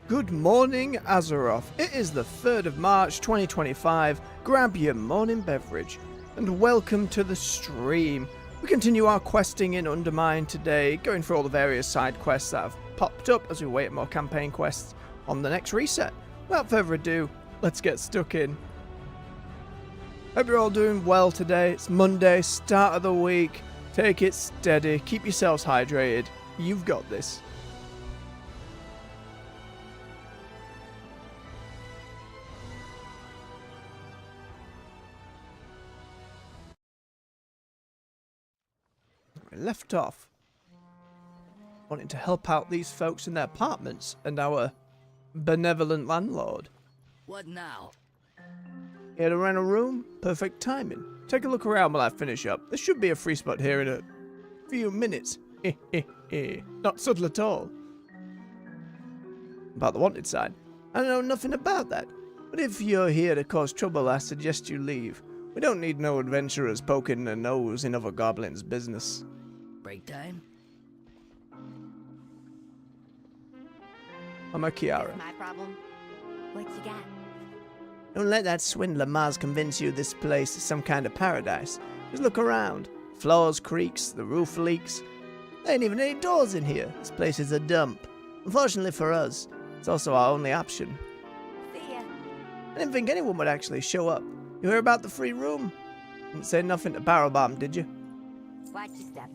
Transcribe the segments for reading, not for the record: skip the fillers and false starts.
Good morning, Azeroth. It is the 3rd of March 2025. Grab your morning beverage and welcome to the stream. We continue our questing in Undermine today, going through all the various side quests that have popped up as we wait more campaign quests on the next reset. Without further ado, let's get stuck in. Hope you're all doing well today. It's Monday, start of the week. Take it steady, keep yourselves hydrated. You've got this. We left off wanting to help out these folks in their apartments and our benevolent landlord. What now? Here to rent a room? Perfect timing. Take a look around while I finish up. There should be a free spot here in a few minutes. Not subtle at all. About the wanted sign. I know nothing about that. But if you're here to cause trouble, I suggest you leave. We don't need no adventurers poking their nose in other goblins' business. Break time? I'm a Kiara. That's my problem. What you got? Don't let that swindler Mars convince you this place is some kind of paradise. Just look around. Floors creaks, the roof leaks. There ain't even any doors in here. This place is a dump. Unfortunately for us, it's also our only option. See ya. I didn't think anyone would actually show up. You hear about the free room? Didn't say nothing to Barrel Bomb, did you? Watch your step.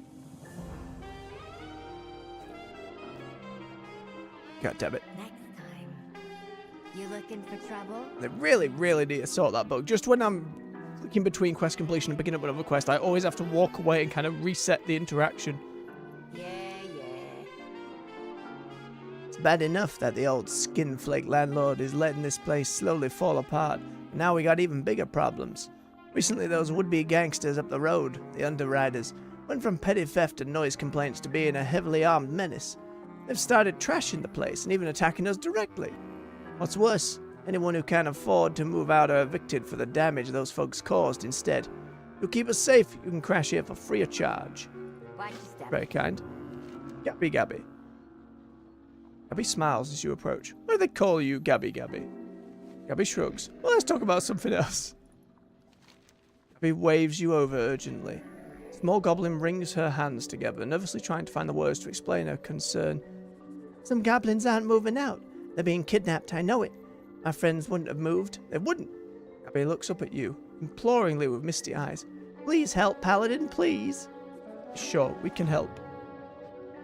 God damn it. Next time. You looking for trouble? They really need to sort that bug. Just when I'm clicking between quest completion and picking up another quest, I always have to walk away and kind of reset the interaction. Yeah. It's bad enough that the old skinflake landlord is letting this place slowly fall apart. And now we got even bigger problems. Recently, those would-be gangsters up the road, the Underriders, went from petty theft and noise complaints to being a heavily armed menace. They've started trashing the place and even attacking us directly. What's worse, anyone who can't afford to move out are evicted for the damage those folks caused instead. You'll keep us safe, you can crash here for free of charge. Watch your step. Very kind. Gabby. Gabby smiles as you approach. What do they call you, Gabby? Gabby shrugs. Well, let's talk about something else. Gabby waves you over urgently. Small goblin wrings her hands together, nervously trying to find the words to explain her concern. Some goblins aren't moving out. They're being kidnapped, I know it. My friends wouldn't have moved. They wouldn't. Gabby looks up at you, imploringly with misty eyes. Please help, Paladin, please. Sure, we can help.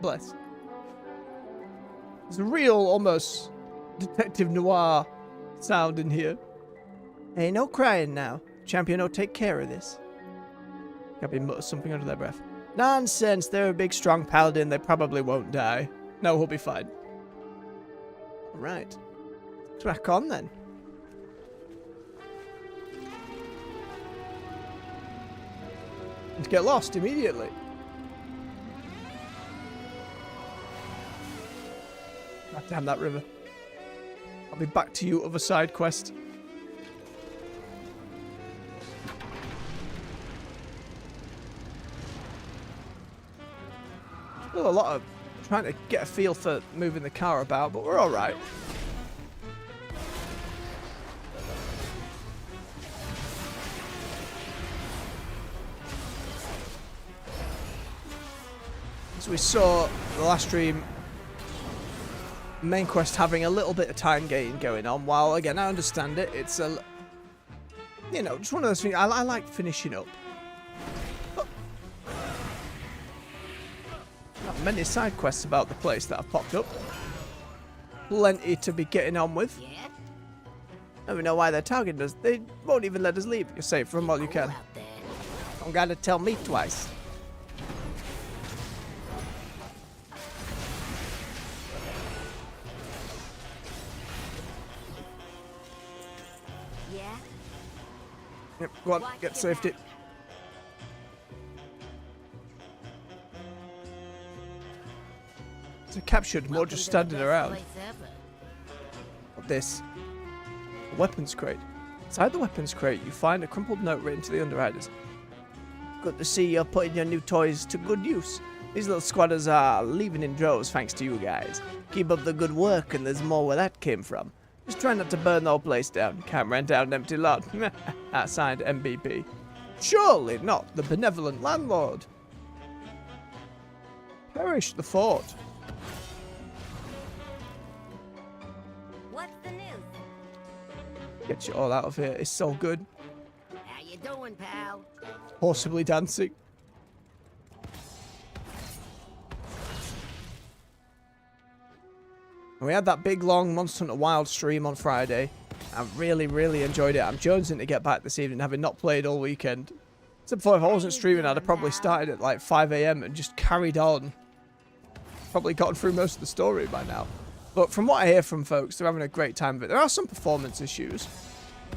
Bless. There's a real, almost, detective noir sound in here. Hey, no crying now. Champion will take care of this. Gabby mutters something under their breath. Nonsense, they're a big, strong paladin. They probably won't die. No, we'll be fine. Right. Let's crack on then. And get lost immediately. God damn that river. I'll be back to you, other side quest. Still a lot of trying to get a feel for moving the car about, but we're alright. As we saw the last stream, main quest having a little bit of time gain going on, while again I understand it, it's a, you know, just one of those things. I like finishing up. Not many side quests about the place that have popped up. Plenty to be getting on with. Yeah. I don't even know why they're targeting us. They won't even let us leave. You're safe from all you can. Out there. Don't gotta tell me twice. Yeah. Yep, go on, get safety. So captured, more just standing around. What this? A weapons crate. Inside the weapons crate, you find a crumpled note written to the Underriders. Good to see you're putting your new toys to good use. These little squatters are leaving in droves thanks to you guys. Keep up the good work and there's more where that came from. Just try not to burn the whole place down. Can't rent out an empty lot. Signed MBP. Surely not the benevolent landlord. Perish the fort. What's the news? Get you all out of here. It's so good. How you doing, pal? Possibly dancing. We had that big long Monster Hunter Wild stream on Friday. I really, really enjoyed it. I'm jonesing to get back this evening, having not played all weekend. Except for if I wasn't streaming, I'd have probably started at like 5 AM and just carried on. Probably gotten through most of the story by now. But from what I hear from folks, they're having a great time of it. There are some performance issues.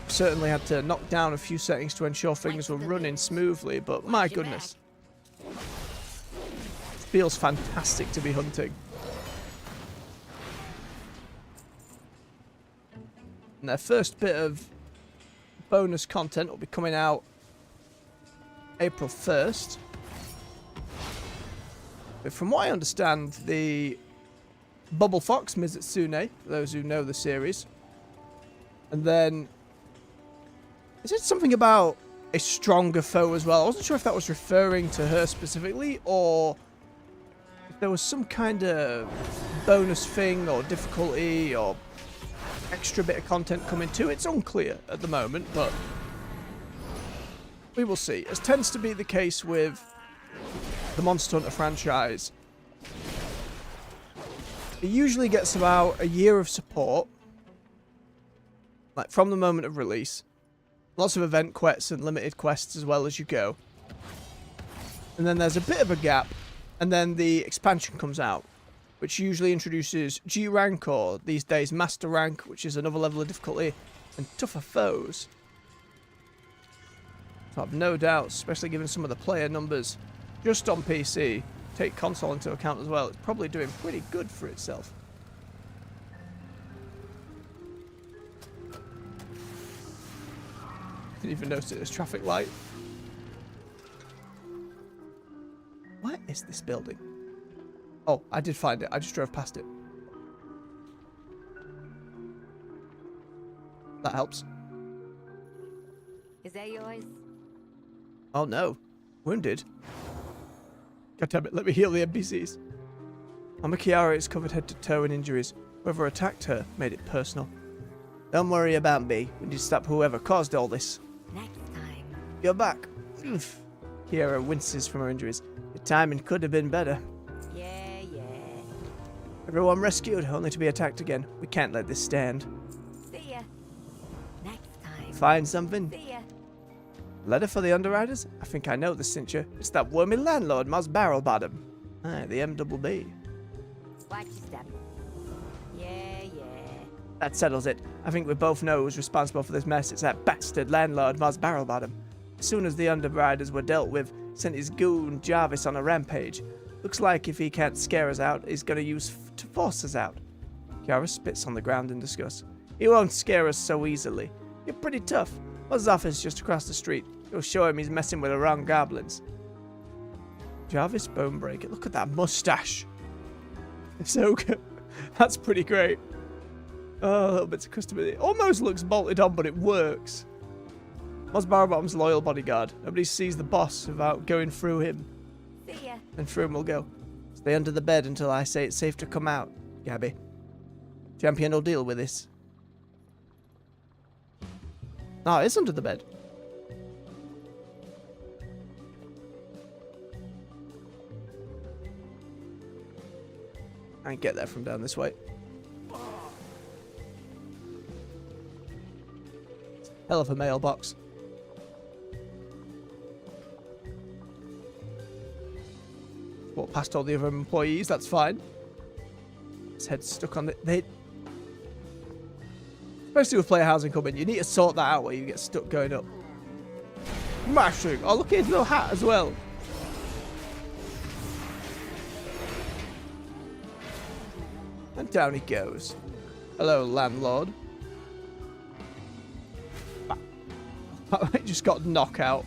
Certainly had to knock down a few settings to ensure things were running smoothly, but my goodness. It feels fantastic to be hunting. And their first bit of bonus content will be coming out April 1st. But from what I understand, the Bubble Fox Mizutsune, for those who know the series. And then, is it something about a stronger foe as well? I wasn't sure if that was referring to her specifically, or if there was some kind of bonus thing, or difficulty, or extra bit of content coming too. It's unclear at the moment, but we will see. As tends to be the case with the Monster Hunter franchise, it usually gets about a year of support, like from the moment of release. Lots of event quests and limited quests as well as you go. And then there's a bit of a gap, and then the expansion comes out, which usually introduces G rank, or these days Master rank, which is another level of difficulty, and tougher foes. So I've no doubt, especially given some of the player numbers just on PC, take console into account as well, it's probably doing pretty good for itself. Didn't even notice it was traffic light. Where is this building? Oh, I did find it. I just drove past it. That helps. Is that yours? Oh no. Wounded. God damn it, let me heal the NPCs. Amakiara is covered head to toe in injuries. Whoever attacked her made it personal. Don't worry about me. We need to stop whoever caused all this. Next time. You're back. Oof. Kiara winces from her injuries. Your timing could have been better. Yeah. Everyone rescued, only to be attacked again. We can't let this stand. See ya. Next time. Find something? See ya. Letter for the underwriters? I think I know the cincher. It's that wormy landlord, Moz Barrelbottom. Aye, the MBB. Watch your step. Yeah. That settles it. I think we both know who's responsible for this mess. It's that bastard landlord, Moz Barrelbottom. As soon as the underwriters were dealt with, sent his goon Jarvis on a rampage. Looks like if he can't scare us out, he's going to use to force us out. Kiara spits on the ground in disgust. He won't scare us so easily. You're pretty tough. What's his office just across the street? You'll show him he's messing with the wrong goblins. Jarvis Bonebreaker. Look at that mustache. It's so good. That's pretty great. Oh, a little bit of custom. It almost looks bolted on, but it works. Moz Barrelbottom's loyal bodyguard. Nobody sees the boss without going through him. See ya. And through him we'll go. Stay under the bed until I say it's safe to come out, Gabby. Champion will deal with this. No, it's under the bed. I can get there from down this way. Hell of a mailbox. Walk past all the other employees, that's fine. His head's stuck on the... Especially with player housing coming, you need to sort that out where you get stuck going up. Mashing! Oh, look at his little hat as well. And down he goes. Hello, landlord. I just got knockout.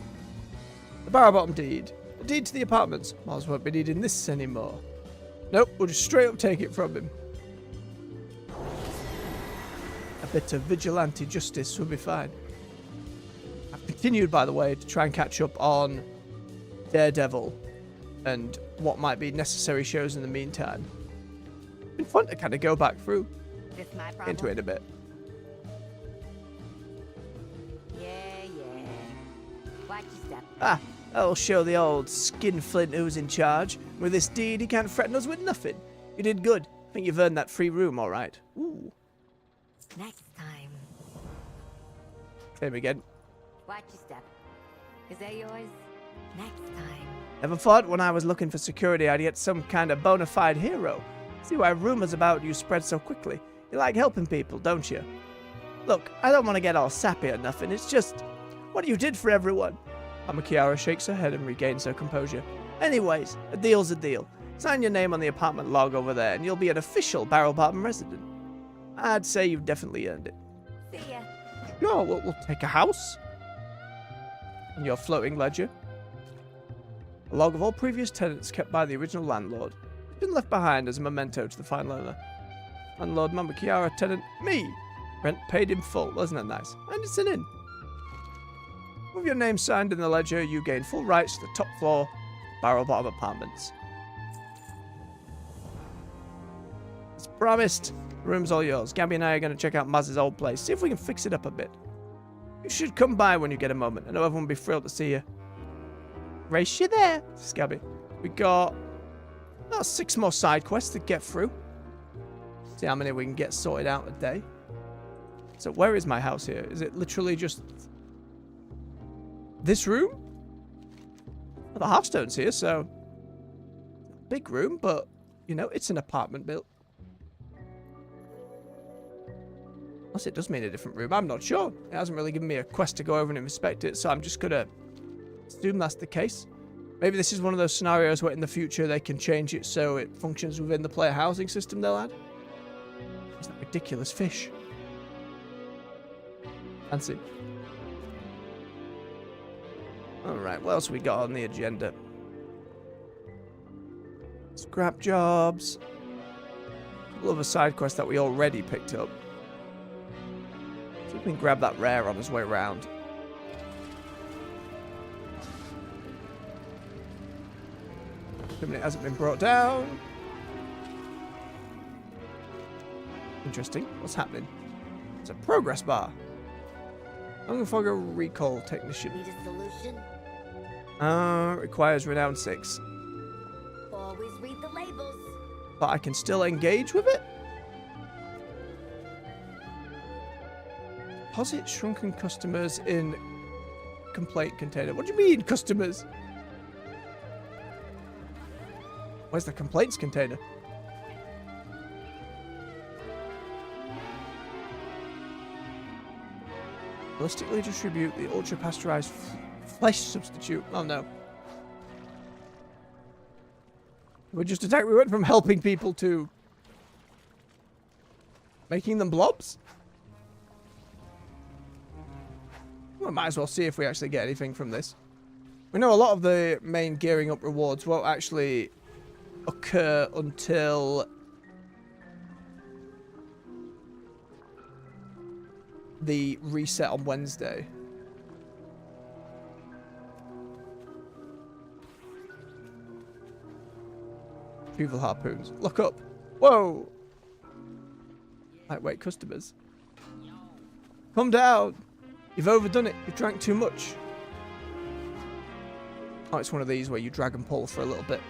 The Barrelbottom deed. deed to the apartments. Miles won't be needing this anymore. Nope, we'll just straight up take it from him. A bit of vigilante justice will be fine. I've continued, by the way, to try and catch up on Daredevil and what might be necessary shows in the meantime. It's been fun to kind of go back through This my problem? into it in a bit. Yeah. Watch your step. Ah, that'll show the old skinflint who's in charge. With this deed, he can't threaten us with nothing. You did good. I think you've earned that free room, all right. Ooh. Next time. Same again. Watch your step. Is that yours? Next time. Never thought when I was looking for security I'd get some kind of bona fide hero. See why rumors about you spread so quickly. You like helping people, don't you? Look, I don't want to get all sappy or nothing. It's just what you did for everyone. Mama Kiara shakes her head and regains her composure. Anyways, a deal's a deal. Sign your name on the apartment log over there and you'll be an official Barrel Bottom resident. I'd say you've definitely earned it. See ya. Sure, we'll take a house. And your floating ledger. A log of all previous tenants kept by the original landlord. It's been left behind as a memento to the final owner. Landlord Mama Kiara, tenant me. Rent paid in full, wasn't it nice? And it's an inn. With your name signed in the ledger, you gain full rights to the top floor Barrel Bottom Apartments. As promised, the room's all yours. Gabby and I are going to check out Maz's old place, see if we can fix it up a bit. You should come by when you get a moment. I know everyone will be thrilled to see you. Race you there, says Gabby. We got about 6 more side quests to get through. See how many we can get sorted out a day. So where is my house here? Is it literally just this room? Well, the Hearthstone's here, so big room, but you know, it's an apartment built. Unless it does mean a different room, I'm not sure. It hasn't really given me a quest to go over and inspect it, so I'm just gonna assume that's the case. Maybe this is one of those scenarios where in the future they can change it so it functions within the player housing system they'll add. What's that ridiculous fish? Fancy. Alright, what else we got on the agenda? Scrap jobs. A couple of side quests that we already picked up. See if we can grab that rare on his way around. It hasn't been brought down. Interesting. What's happening? It's a progress bar. I'm going for a recall technician. Need a solution? Requires renown 6. Always read the labels. But I can still engage with it? Deposit shrunken customers in complaint container. What do you mean, customers? Where's the complaints container? Ballistically distribute the ultra-pasteurized flesh substitute. Oh no. We just attacked. We went from helping people to making them blobs? We might as well see if we actually get anything from this. We know a lot of the main gearing up rewards won't actually occur until the reset on Wednesday. Retrieval harpoons. Look up. Whoa! Lightweight customers. Come down! You've overdone it. You've drank too much. Oh, it's one of these where you drag and pull for a little bit.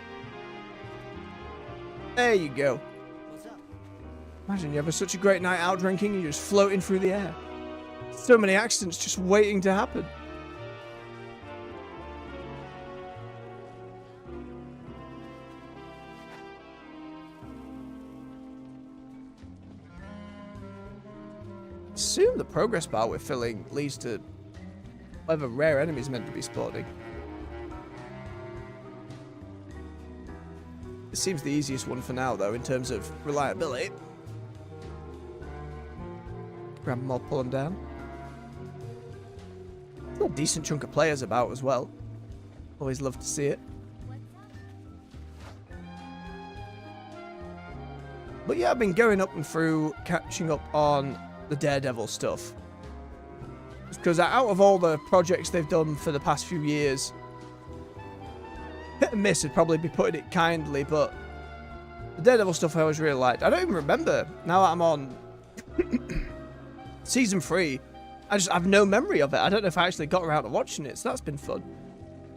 There you go. Imagine you have such a great night out drinking and you're just floating through the air. So many accidents just waiting to happen. Assume the progress bar we're filling leads to whatever rare enemies meant to be spawning. It seems the easiest one for now, though, in terms of reliability. Grab them all, pull them down. Still a decent chunk of players about as well. Always love to see it. But yeah, I've been going up and through, catching up on the Daredevil stuff. Because out of all the projects they've done for the past few years, hit and miss would probably be putting it kindly, but the Daredevil stuff I always really liked. I don't even remember, now that I'm on Season 3, I have no memory of it. I don't know if I actually got around to watching it, so that's been fun.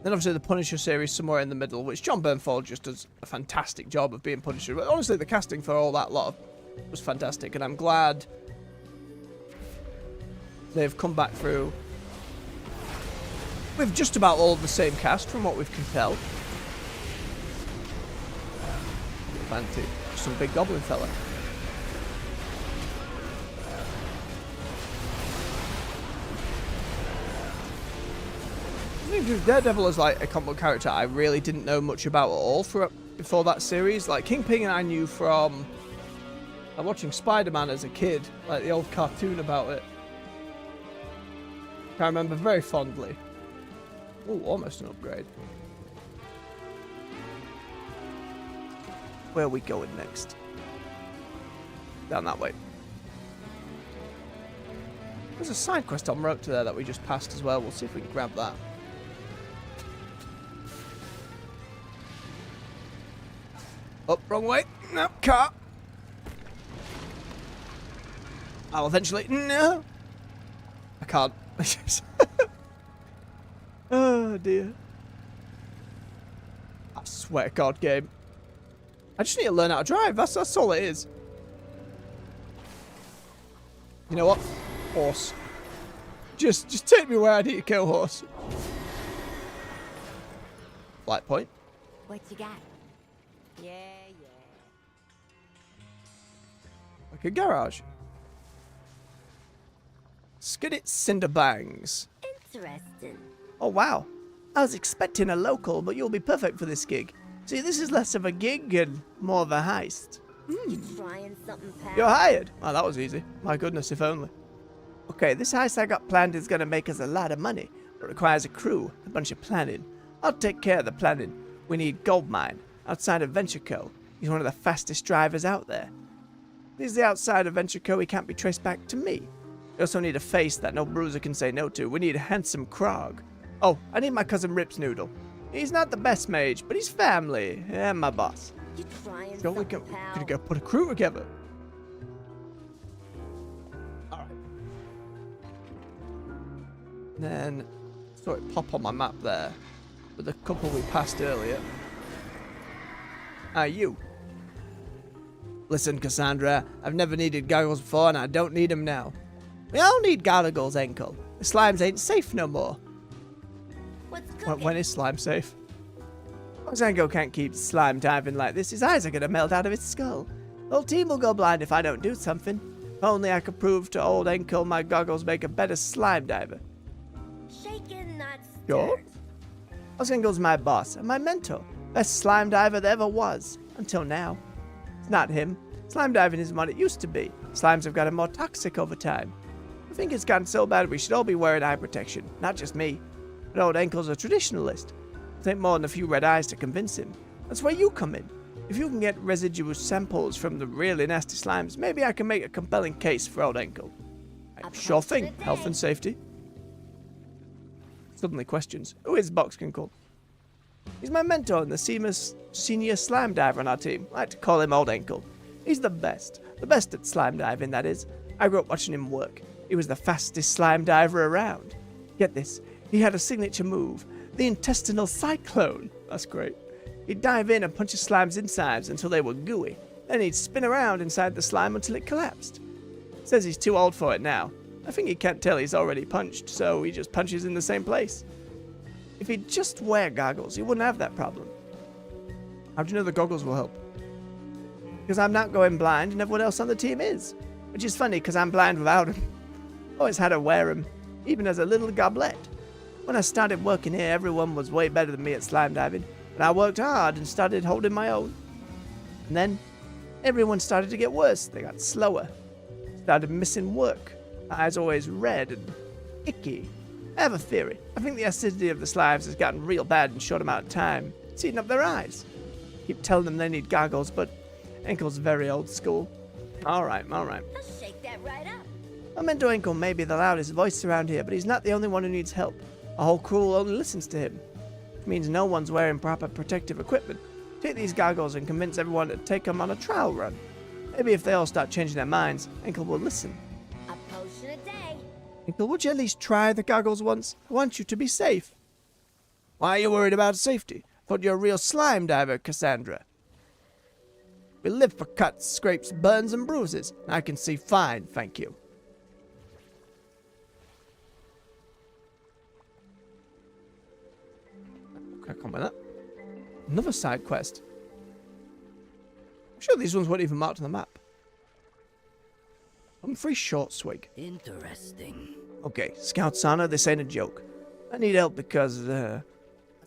Then obviously the Punisher series somewhere in the middle, which John Bernthal just does a fantastic job of being Punisher. But honestly, the casting for all that lot was fantastic, and I'm glad they've come back through with just about all the same cast from what we can tell. Fancy some big goblin fella. I think Daredevil is like a comic book character I really didn't know much about at all before that series. Like Kingpin I knew from watching Spider-Man as a kid, like the old cartoon about it. I remember very fondly. Oh, almost an upgrade. Where are we going next? Down that way. There's a side quest on route to there that we just passed as well. We'll see if we can grab that. Up, wrong way. No, car. I'll eventually. No. I can't. Oh dear. I swear to God, game. I just need to learn how to drive. That's all it is. You know what? Horse. Just take me where I need to kill horse. Light point. What you got? Yeah. Like a garage. Skiddit Cinderbangs. Interesting. Oh wow. I was expecting a local, but you'll be perfect for this gig. See, this is less of a gig and more of a heist. You trying something, pal? You're hired. Oh, that was easy. My goodness, if only. Okay, this heist I got planned is gonna make us a lot of money, but requires a crew, a bunch of planning. I'll take care of the planning. We need Goldmine, outside of Venture Co. He's one of the fastest drivers out there. If he's the outside of Venture Co, he can't be traced back to me. We also need a face that no bruiser can say no to. We need a handsome Krog. Oh, I need my cousin Rips Noodle. He's not the best mage, but he's family, and my boss. You trying So we something, can pal? go put a crew together. Alright. Then, saw it pop on my map there, with the couple we passed earlier. You. Listen, Cassandra, I've never needed goggles before, and I don't need them now. We all need goggles, Enkel. The slimes ain't safe no more. What's cooking? When is slime safe? Oxango can't keep slime diving like this. His eyes are gonna melt out of his skull. The whole team will go blind if I don't do something. If only I could prove to old Enkel my goggles make a better slime diver. Shaken, not Sure. stirred. Oxango's my boss and my mentor. Best slime diver there ever was. Until now. It's not him. Slime diving isn't what it used to be. Slimes have gotten more toxic over time. I think it's gotten so bad we should all be wearing eye protection. Not just me. But old Enkel's a traditionalist. It ain't more than a few red eyes to convince him. That's where you come in. If you can get residual samples from the really nasty slimes, maybe I can make a compelling case for old Enkel. Sure thing. Health and safety. Suddenly questions. Who is Boxkinkle? He's my mentor and the senior slime diver on our team. I like to call him Old Enkel. He's the best. The best at slime diving, that is. I grew up watching him work. He was the fastest slime diver around. Get this. He had a signature move. The intestinal cyclone. That's great. He'd dive in and punch his slime's insides until they were gooey. Then he'd spin around inside the slime until it collapsed. Says he's too old for it now. I think he can't tell he's already punched, so he just punches in the same place. If he'd just wear goggles, he wouldn't have that problem. How do you know the goggles will help? Because I'm not going blind and everyone else on the team is. Which is funny because I'm blind without them. Always had to wear them, even as a little goblet. When I started working here, everyone was way better than me at slime diving, but I worked hard and started holding my own. And then, everyone started to get worse. They got slower. Started missing work. Eyes always red and icky. I have a theory. I think the acidity of the slimes has gotten real bad in a short amount of time. It's eating up their eyes. Keep telling them they need goggles, but Inkle's very old school. Alright. I'll shake that right up. I meant to Inkle may be the loudest voice around here, but he's not the only one who needs help. A whole crew only listens to him. It means no one's wearing proper protective equipment. Take these goggles and convince everyone to take them on a trial run. Maybe if they all start changing their minds, Inkle will listen. A potion a day. Inkle, would you at least try the goggles once? I want you to be safe. Why are you worried about safety? I thought you're a real slime diver, Cassandra. We live for cuts, scrapes, burns, and bruises. I can see fine, thank you. Crack on with that. Another side quest. I'm sure these ones weren't even marked on the map. Humphrey Short Swig. Interesting. Okay, Scout Sana, this ain't a joke. I need help because, I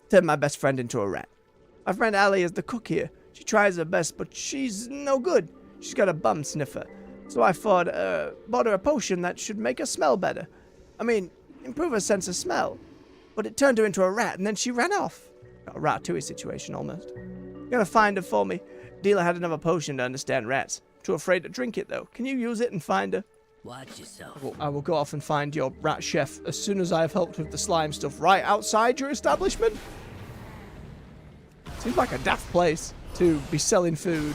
turned my best friend into a rat. My friend Allie is the cook here. She tries her best, but she's no good. She's got a bum sniffer. So I thought, bought her a potion that should make her smell better. I mean, improve her sense of smell. But it turned her into a rat, and then she ran off. Got a Ratatouille situation, almost. You gotta find her for me. Dealer had another potion to understand rats. Too afraid to drink it, though. Can you use it and find her? Watch yourself. Well, I will go off and find your rat chef as soon as I have helped with the slime stuff right outside your establishment. Seems like a daft place to be selling food.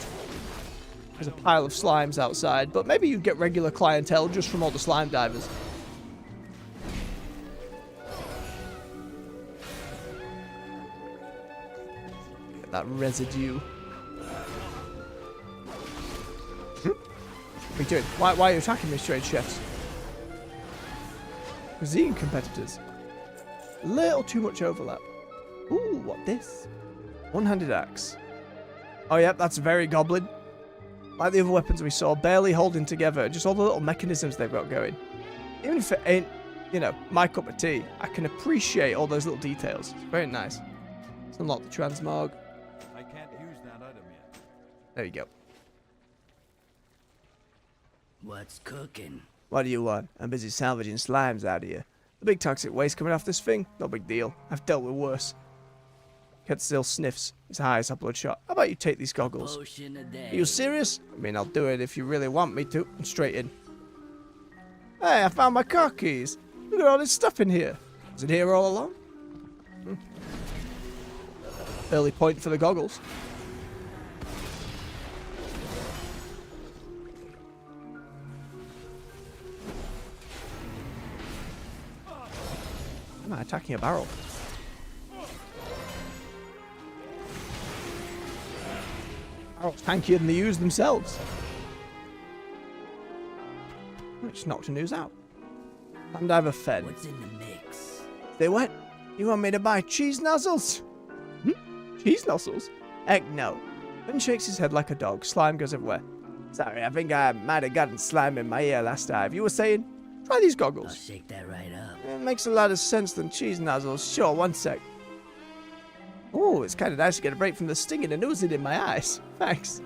There's a pile of slimes outside, but maybe you get regular clientele just from all the slime divers. Get that residue. What are you doing? Why are you attacking me, strange chefs? Cuisine competitors. Little too much overlap. Ooh, what this? One-handed axe. Oh, yep, that's very goblin. Like the other weapons we saw, barely holding together. Just all the little mechanisms they've got going. Even if it ain't, you know, my cup of tea, I can appreciate all those little details. It's very nice. Let's unlock the transmog. I can't use that item yet. There you go. What's cooking? What do you want? I'm busy salvaging slimes out of here. The big toxic waste coming off this thing? No big deal. I've dealt with worse. Cat still sniffs. His eyes are bloodshot. How about you take these goggles? Potion a day. Are you serious? I mean, I'll do it if you really want me to. And straight in. Hey, I found my car keys. Look at all this stuff in here. Was it here all along? Early point for the goggles. Am I attacking a barrel? Barrels tankier than they use themselves. Oh, just knocked a news out. Slime diver fed. What's in the mix? They what? You want me to buy cheese nozzles? Cheese nozzles? Heck no. Ben shakes his head like a dog. Slime goes everywhere. Sorry, I think I might have gotten slime in my ear last time. You were saying? Try these I'll goggles. shake that right up. It makes a lot of sense than cheese nozzles. Sure, one sec. Oh, it's kind of nice to get a break from the stinging and oozing in my eyes. Thanks.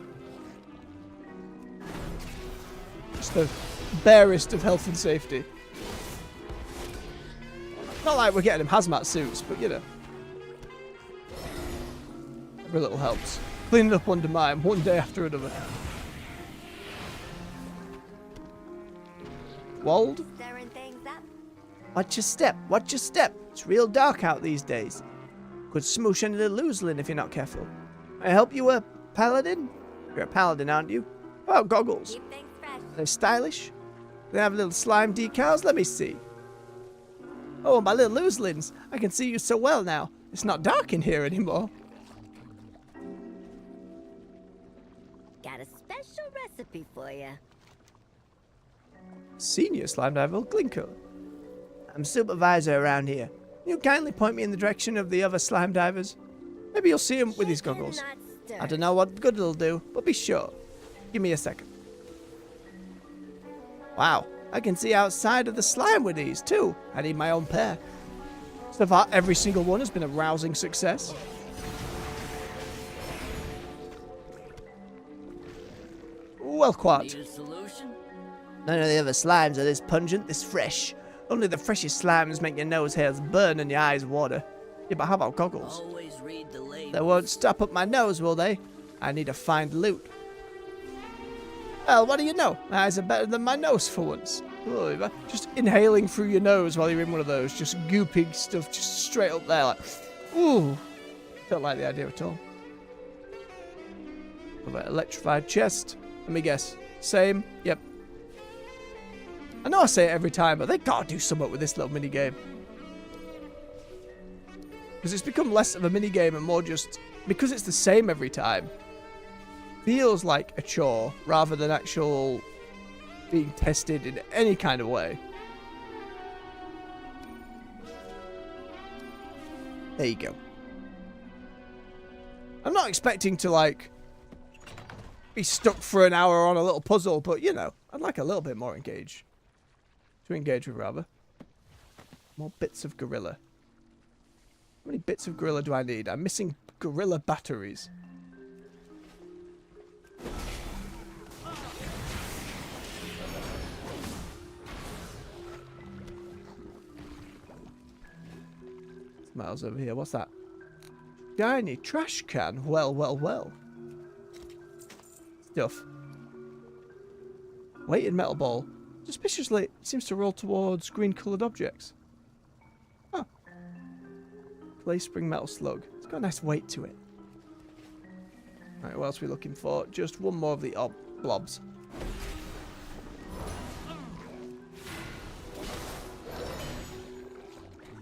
Just the barest of health and safety. Not like we're getting him hazmat suits, but you know. Every little helps. Cleaning up Undermine one day after another. Wald? Stirring things up. Watch your step, watch your step. It's real dark out these days. Could smoosh into the loserlin if you're not careful. I help you, paladin? You're a paladin, aren't you? How about goggles? Keep things fresh. Are they stylish? They have little slime decals? Let me see. Oh, my little loserlins. I can see you so well now. It's not dark in here anymore. Got a special recipe for you. Senior slime diver Glinko. I'm supervisor around here. Can you kindly point me in the direction of the other slime divers? Maybe you'll see him with his Shaken, goggles. not stirred. I don't know what good it'll do, but be sure. Give me a second. Wow, I can see outside of the slime with these too. I need my own pair. So far, every single one has been a rousing success. Well, quite. Need a solution? None of the other slimes are this pungent, this fresh. Only the freshest slimes make your nose hairs burn and your eyes water. Yeah, but how about goggles? Always read the label. They won't stop up my nose, will they? I need to find loot. Well, what do you know? My eyes are better than my nose for once. Oh, just inhaling through your nose while you're in one of those. Just gooping stuff just straight up there. Like, ooh. Don't like the idea at all. Another electrified chest. Let me guess. Same? Yep. I know I say it every time, but they gotta do something with this little mini game. Because it's become less of a mini game and more just because it's the same every time. Feels like a chore rather than actual being tested in any kind of way. There you go. I'm not expecting to like be stuck for an hour on a little puzzle, but you know, I'd like a little bit more engage. To engage with rather. More bits of gorilla. How many bits of gorilla do I need? I'm missing gorilla batteries. Miles over here. What's that? Shiny trash can. Well, well, well. Stuff. Weighted metal ball. Suspiciously, it seems to roll towards green-coloured objects. Oh. Clay spring metal slug. It's got a nice weight to it. Alright, what else are we looking for? Just one more of the blobs.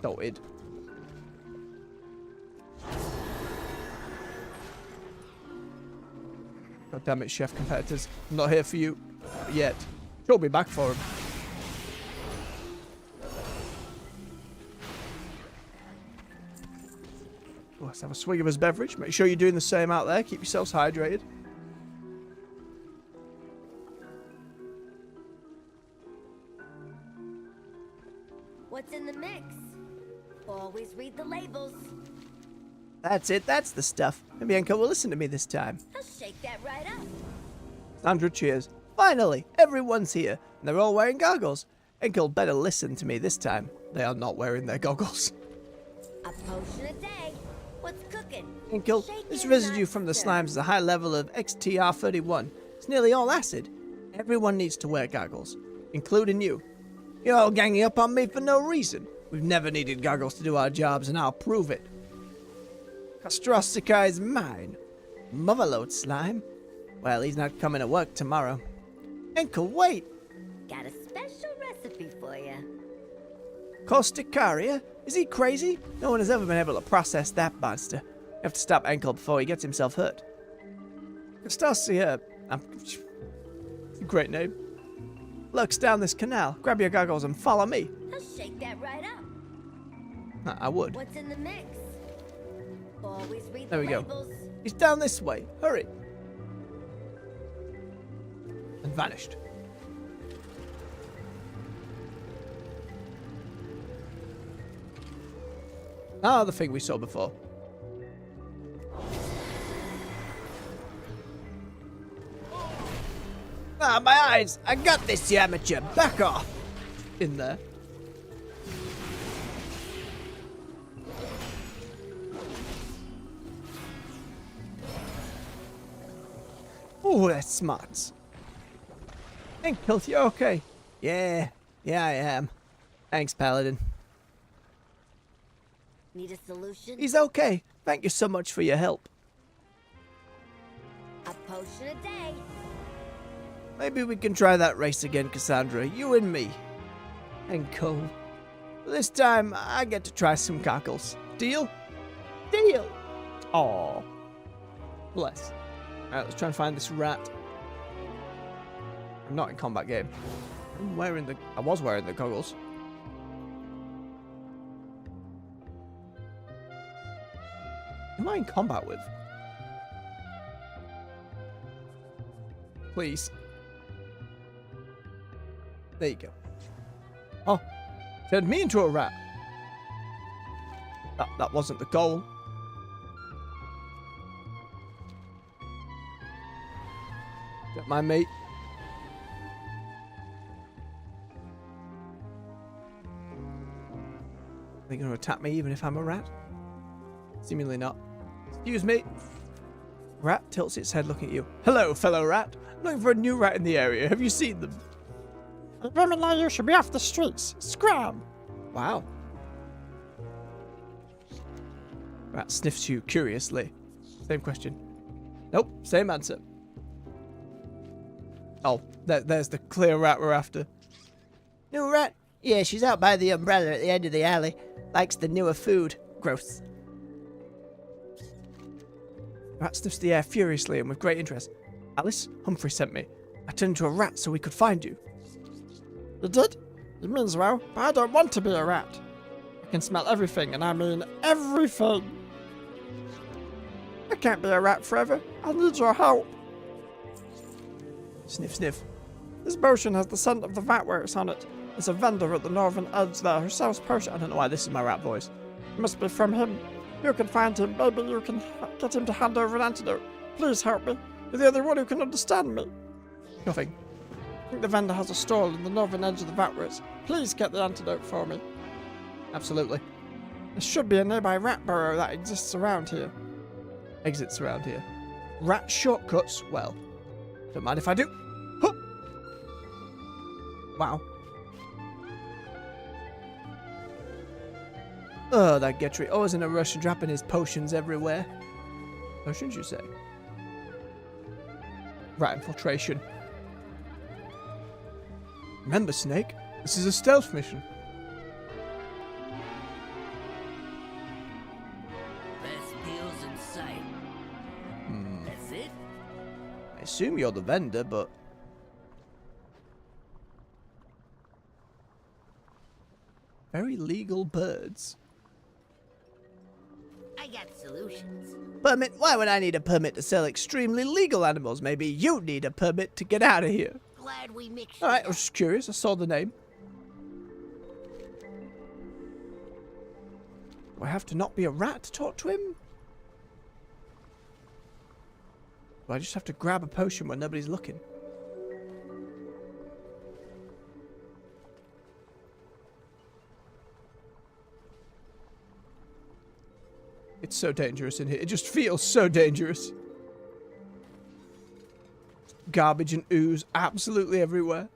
Dotted. God damn it, chef competitors. I'm not here for you yet. She'll be back for him. Oh, let's have a swig of his beverage. Make sure you're doing the same out there. Keep yourselves hydrated. What's in the mix? Always read the labels. That's it. That's the stuff. Maybe Enko will listen to me this time. I'll shake that right up. Sandra cheers. Finally, everyone's here. And they're all wearing goggles. Enko better listen to me this time. They are not wearing their goggles. A potion a day. What's cooking? Enko, Shake this it, residue not from the stir. slimes is a high level of XTR31. It's nearly all acid. Everyone needs to wear goggles, including you. You're all ganging up on me for no reason. We've never needed goggles to do our jobs, and I'll prove it. Castrostica is mine. Motherload slime. Well, he's not coming to work tomorrow. Enko, wait. Got a special recipe for you. Corsticaria? Is he crazy? No one has ever been able to process that monster. You have to stop Enkel before he gets himself hurt. Castasia, it's a great name. Lurks down this canal. Grab your goggles and follow me. I'll shake that right up. I would. What's in the mix? Always read There the we go. labels. He's down this way. Hurry. And vanished. Ah, the thing we saw before. Ah, my eyes! I got this, you amateur! Back off! In there. Oh, that's smart. Think, Kilt, you okay? Yeah, I am. Thanks, Paladin. Need a solution? He's okay. Thank you so much for your help. A potion a day. Maybe we can try that race again, Cassandra. You and me. And Cole. This time, I get to try some cockles. Deal? Deal! Aww. Bless. Alright, let's try and find this rat. I'm not in combat game. I was wearing the goggles. Who am I in combat with? Please. There you go. Oh, turned me into a rat. That wasn't the goal. Don't mind me. Are they going to attack me even if I'm a rat? Seemingly not. Excuse me. Rat tilts its head looking at you. Hello, fellow rat. Looking for a new rat in the area. Have you seen them? Women like you should be off the streets. Scram! Wow. Rat sniffs you curiously. Same question. Nope, same answer. Oh, there's the clear rat we're after. New rat? Yeah, she's out by the umbrella at the end of the alley. Likes the newer food. Gross. Rat sniffs the air furiously and with great interest. Alice, Humphrey sent me. I turned into a rat so we could find you. You did? You means well, but I don't want to be a rat. I can smell everything, and I mean everything. I can't be a rat forever. I need your help. Sniff, sniff. This potion has the scent of the vat works on it. There's a vendor at the northern edge there who sells potions. I don't know why this is my rat voice. It must be from him. You can find him. Maybe you can get him to hand over an antidote. Please help me. You're the only one who can understand me. Nothing. I think the vendor has a stall in the northern edge of the vatworks. Please get the antidote for me. Absolutely. There should be a nearby rat burrow that exists around here. Exits around here. Rat shortcuts? Well, don't mind if I do. Huh. Wow. Oh, that Getry. Always in a rush and dropping his potions everywhere. Potions, you say? Rat infiltration. Remember, Snake, this is a stealth mission. Best deals in sight. That's it? I assume you're the vendor, but... Very legal birds. I got solutions. Permit? Why would I need a permit to sell extremely legal animals? Maybe you need a permit to get out of here. Glad we mixed. Alright, I was just curious. I saw the name. Do I have to not be a rat to talk to him? Do I just have to grab a potion when nobody's looking? It's so dangerous in here. It just feels so dangerous. Garbage and ooze absolutely everywhere.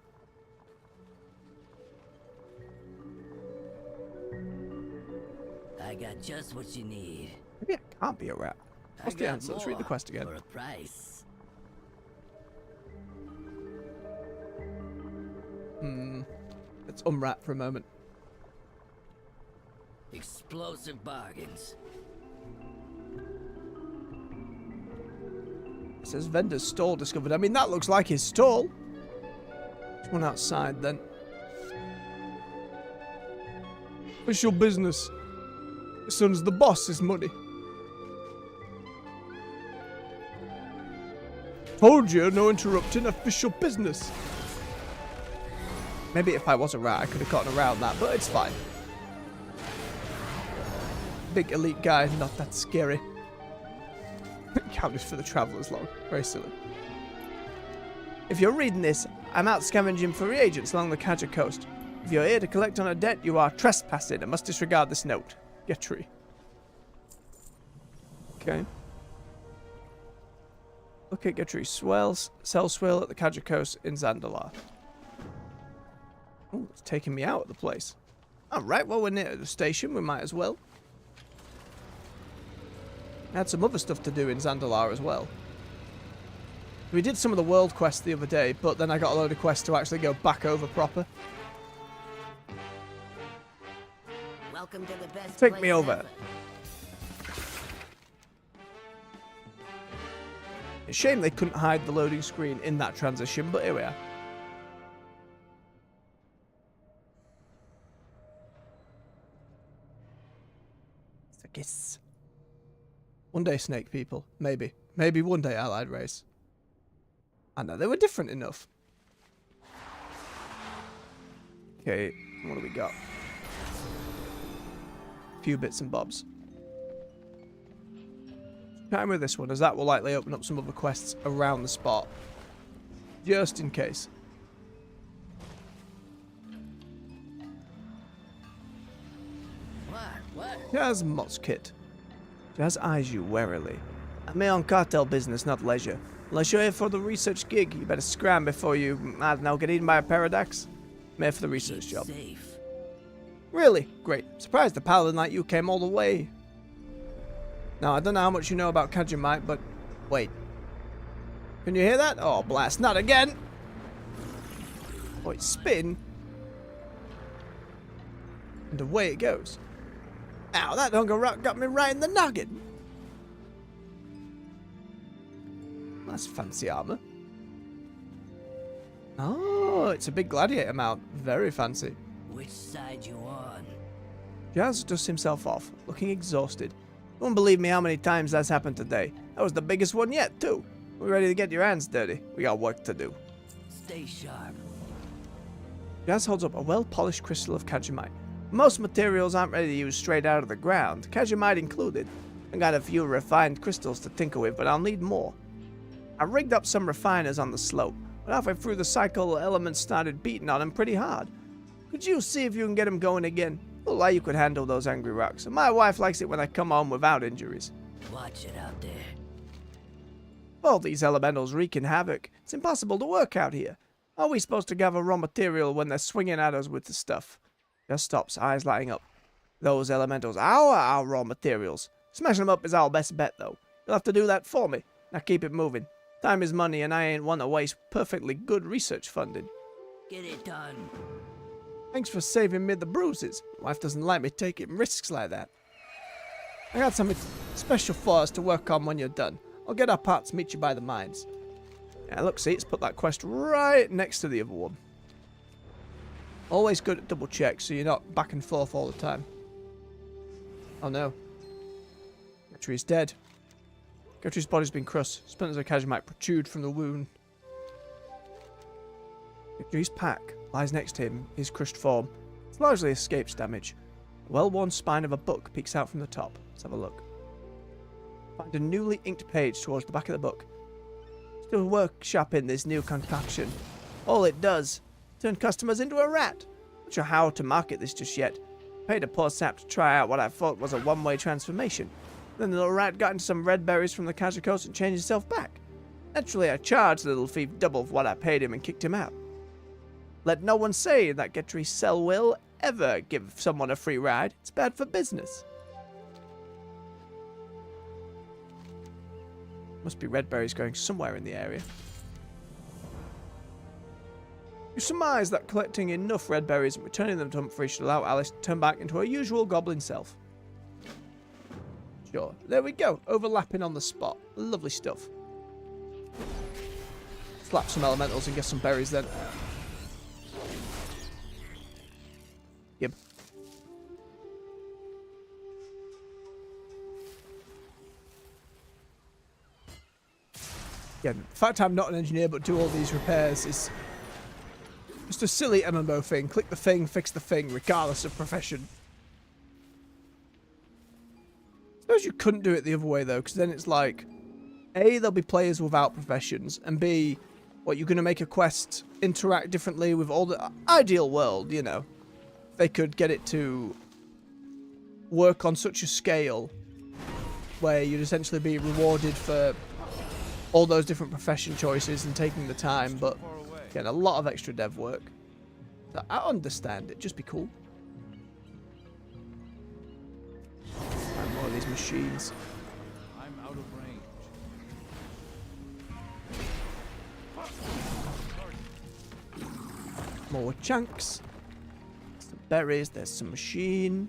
I got just what you need. Maybe I can't be a rat. What's I the got answer? Let's read the more quest again. For a price. Let's unwrap for a moment. Explosive bargains. It says vendor's stall discovered. I mean, that looks like his stall. There's one outside then. Official business. His son's the boss, his money. Told you, no interrupting official business. Maybe if I was a rat, I could have gotten around that, but it's fine. Big elite guy, not that scary. Counted for the traveler's log. Very silly. If you're reading this, I'm out scavenging for reagents along the Kaja coast. If you're here to collect on a debt, you are trespassing and must disregard this note. Getry. Okay. Look at Getry. Sell swill at the Kaja coast in Zandalar. Oh, it's taking me out of the place. Alright, well, we're near the station. We might as well. I had some other stuff to do in Zandalar as well. We did some of the world quests the other day, but then I got a load of quests to actually go back over proper. Welcome to the best. Take place me over. ever. It's a shame they couldn't hide the loading screen in that transition, but here we are. So kiss. One day, snake people. Maybe. Maybe one day, allied race. I know they were different enough. Okay, what do we got? A few bits and bobs. Time with this one, as that will likely open up some other quests around the spot. Just in case. What? Jazz Mott's kit. Jazz eyes you warily. I'm here on cartel business, not leisure. Unless you're here for the research gig, you better scram before you, I don't know, get eaten by a Paradox. I'm here for the research job. Safe. Really? Great. Surprised the paladin like you came all the way. Now, I don't know how much you know about Kajimite, but wait. Can you hear that? Oh, blast. Not again! Oh, it's spin. And away it goes. Ow, that hunger rock got me right in the noggin. That's fancy armor. Oh, it's a big gladiator mount. Very fancy. Which side you on? Jazz dusts himself off, looking exhausted. You won't believe me how many times that's happened today. That was the biggest one yet, too. We're ready to get your hands dirty. We got work to do. Stay sharp. Jazz holds up a well-polished crystal of Kajimite. Most materials aren't ready to use straight out of the ground, Kajimite included. I got a few refined crystals to tinker with, but I'll need more. I rigged up some refiners on the slope, but halfway through the cycle, elements started beating on them pretty hard. Could you see if you can get them going again? Look like you could handle those angry rocks, and my wife likes it when I come home without injuries. Watch it out there. All these elementals wreaking havoc. It's impossible to work out here. How are we supposed to gather raw material when they're swinging at us with the stuff? Just stops, eyes lighting up. Those elementals are our raw materials. Smashing them up is our best bet, though. You'll have to do that for me. Now keep it moving. Time is money, and I ain't one to waste perfectly good research funding. Get it done. Thanks for saving me the bruises. My wife doesn't like me taking risks like that. I got something special for us to work on when you're done. I'll get our parts, meet you by the mines. Yeah, look, see, it's put that quest right next to the other one. Always good at double check so you're not back and forth all the time. Oh no. Gertrude's dead. Gertrude's body's been crushed. Splinters of Kajimite protrude from the wound. Gertrude's pack lies next to him, his crushed form. It's largely escapes damage. The well-worn spine of a book peeks out from the top. Let's have a look. Find a newly inked page towards the back of the book. Still workshopping this new concoction. All it does, turn customers into a rat. Not sure how to market this just yet. Paid a poor sap to try out what I thought was a one-way transformation. Then the little rat got into some red berries from the Kaja Coast and changed himself back. Naturally, I charged the little thief double of what I paid him and kicked him out. Let no one say that Getry Cell will ever give someone a free ride. It's bad for business. Must be red berries going somewhere in the area. You surmise that collecting enough red berries and returning them to Humphrey should allow Alice to turn back into her usual goblin self. Sure. There we go. Overlapping on the spot. Lovely stuff. Slap some elementals and get some berries then. Yep. Again, the fact I'm not an engineer but do all these repairs is just a silly MMO thing. Click the thing, fix the thing, regardless of profession. I suppose you couldn't do it the other way though, because then it's like, A, there'll be players without professions, and B, what, you're going to make a quest interact differently with all the ideal world, you know. They could get it to work on such a scale where you'd essentially be rewarded for all those different profession choices and taking the time, but again, a lot of extra dev work. So I understand it, just be cool. And more of these machines. I'm out of range. More chunks. Some berries, there's some machine.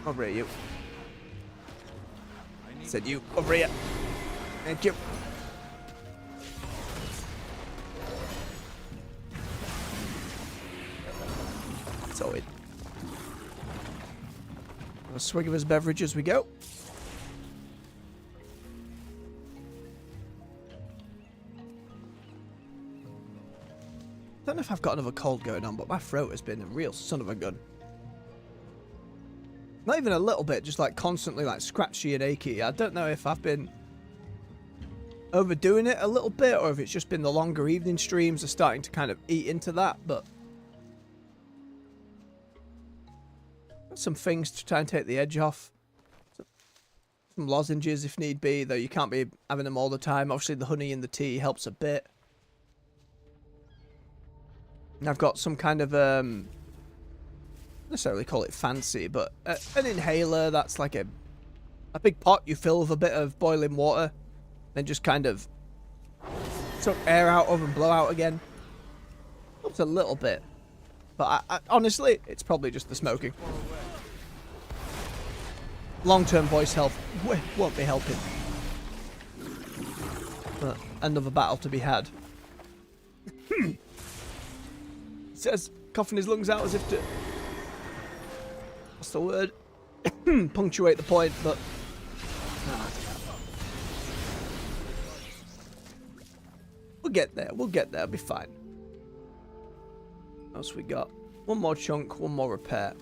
Over here, you. Said you, over here. Thank you. So it. A swig of his beverage as we go. I don't know if I've got another cold going on, but my throat has been a real son of a gun. Not even a little bit, just like constantly like scratchy and achy. I don't know if I've been overdoing it a little bit or if it's just been the longer evening streams are starting to kind of eat into that, but got some things to try and take the edge off. Some some lozenges if need be, though you can't be having them all the time. Obviously, the honey in the tea helps a bit. And I've got some kind of, not necessarily call it fancy, but an inhaler that's like a big pot you fill with a bit of boiling water, then just kind of suck air out of and blow out again. Helps a little bit. But I honestly, it's probably just the smoking. Long-term voice health won't be helping. But another battle to be had. Says, coughing his lungs out as if to... What's the word? Punctuate the point, but... We'll get there, it'll be fine. What else we got? One more chunk, one more repair.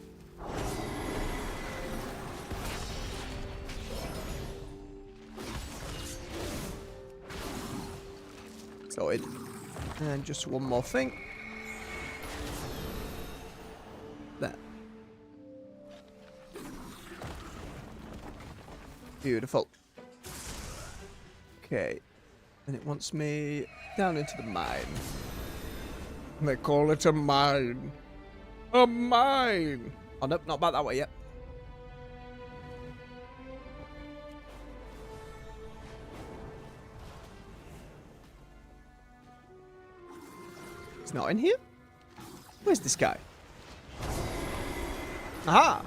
Sorted. And just one more thing. There. Beautiful. Okay. And it wants me down into the mine. They call it a mine. A mine! Oh, nope, not back that way yet. It's not in here? Where's this guy? Aha!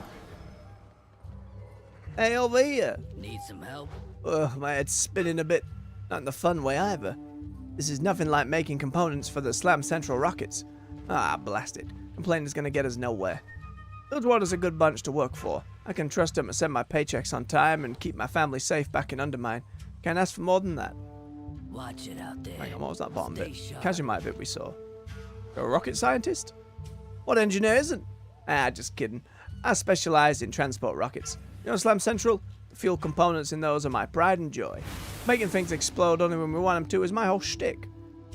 Hey, over here. Need some help? Ugh, my head's spinning a bit. Not in the fun way either. This is nothing like making components for the Slam Central rockets. Ah, blast it. Complaining's gonna get us nowhere. Bilgewater's a good bunch to work for. I can trust them to send my paychecks on time and keep my family safe back in Undermine. Can't ask for more than that. Watch it out there. Hang on, what was that bottom bit? Stay sharp. Kazumite bit we saw. You're a rocket scientist? What engineer isn't? Ah, just kidding. I specialize in transport rockets. You know Slam Central? The fuel components in those are my pride and joy. Making things explode only when we want them to is my whole shtick.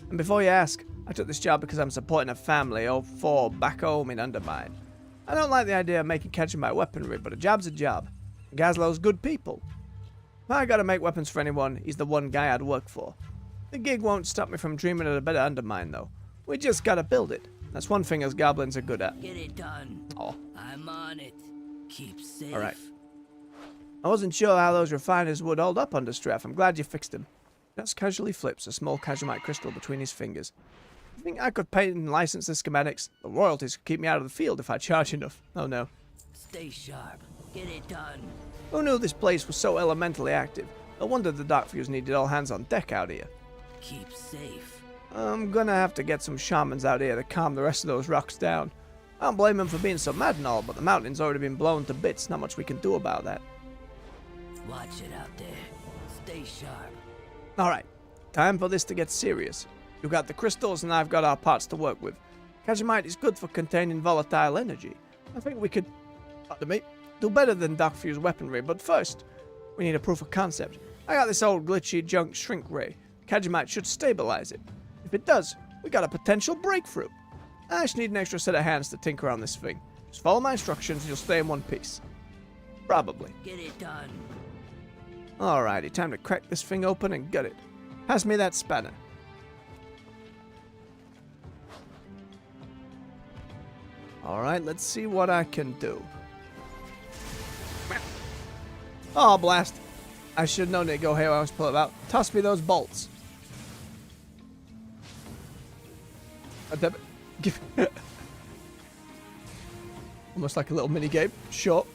And before you ask, I took this job because I'm supporting a family of 4 back home in Undermine. I don't like the idea of making Kazumite weaponry, but a job's a job. Gazlo's good people. If I gotta make weapons for anyone, he's the one guy I'd work for. The gig won't stop me from dreaming of a better Undermine, though. We just gotta build it. That's one thing us goblins are good at. Get it done. Oh. I'm on it. Keep safe. Alright. I wasn't sure how those refiners would hold up under stress. I'm glad you fixed them. Just casually flips a small Kazumite crystal between his fingers. I think I could paint and license the schematics. The royalties could keep me out of the field if I charge enough. Oh no. Stay sharp. Get it done. Who knew this place was so elementally active? No wonder the Darkfuse needed all hands on deck out here. Keep safe. I'm gonna have to get some shamans out here to calm the rest of those rocks down. I don't blame them for being so mad and all, but the mountain's already been blown to bits. Not much we can do about that. Watch it out there. Stay sharp. Alright, time for this to get serious. You got the crystals and I've got our parts to work with. Kazumite is good for containing volatile energy. I think we could, pardon me, do better than Darkfuse weaponry, but first, we need a proof of concept. I got this old glitchy junk shrink ray. Kazumite should stabilize it. If it does, we got a potential breakthrough. I just need an extra set of hands to tinker on this thing. Just follow my instructions and you'll stay in one piece. Probably. Get it done. Alrighty, time to crack this thing open and gut it. Pass me that spanner. Alright, let's see what I can do. Oh, blast. I should have known it'd go here when I was pulling it out. Toss me those bolts. Oh, damn it. Give Almost like a little mini game. Sure.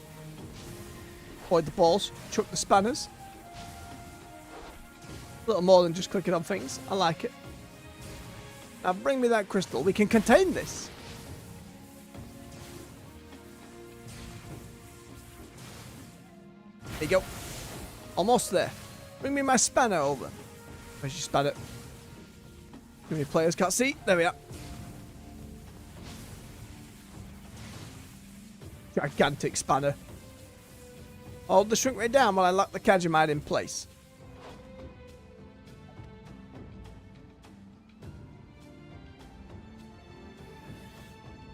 Avoid the balls. Chuck the spanners. A little more than just clicking on things. I like it. Now bring me that crystal. We can contain this. There you go. Almost there. Bring me my spanner over. Where's your spanner? Give me players can't see. There we are. Gigantic spanner. Hold the shrink ray down while I lock the Kazumite in place.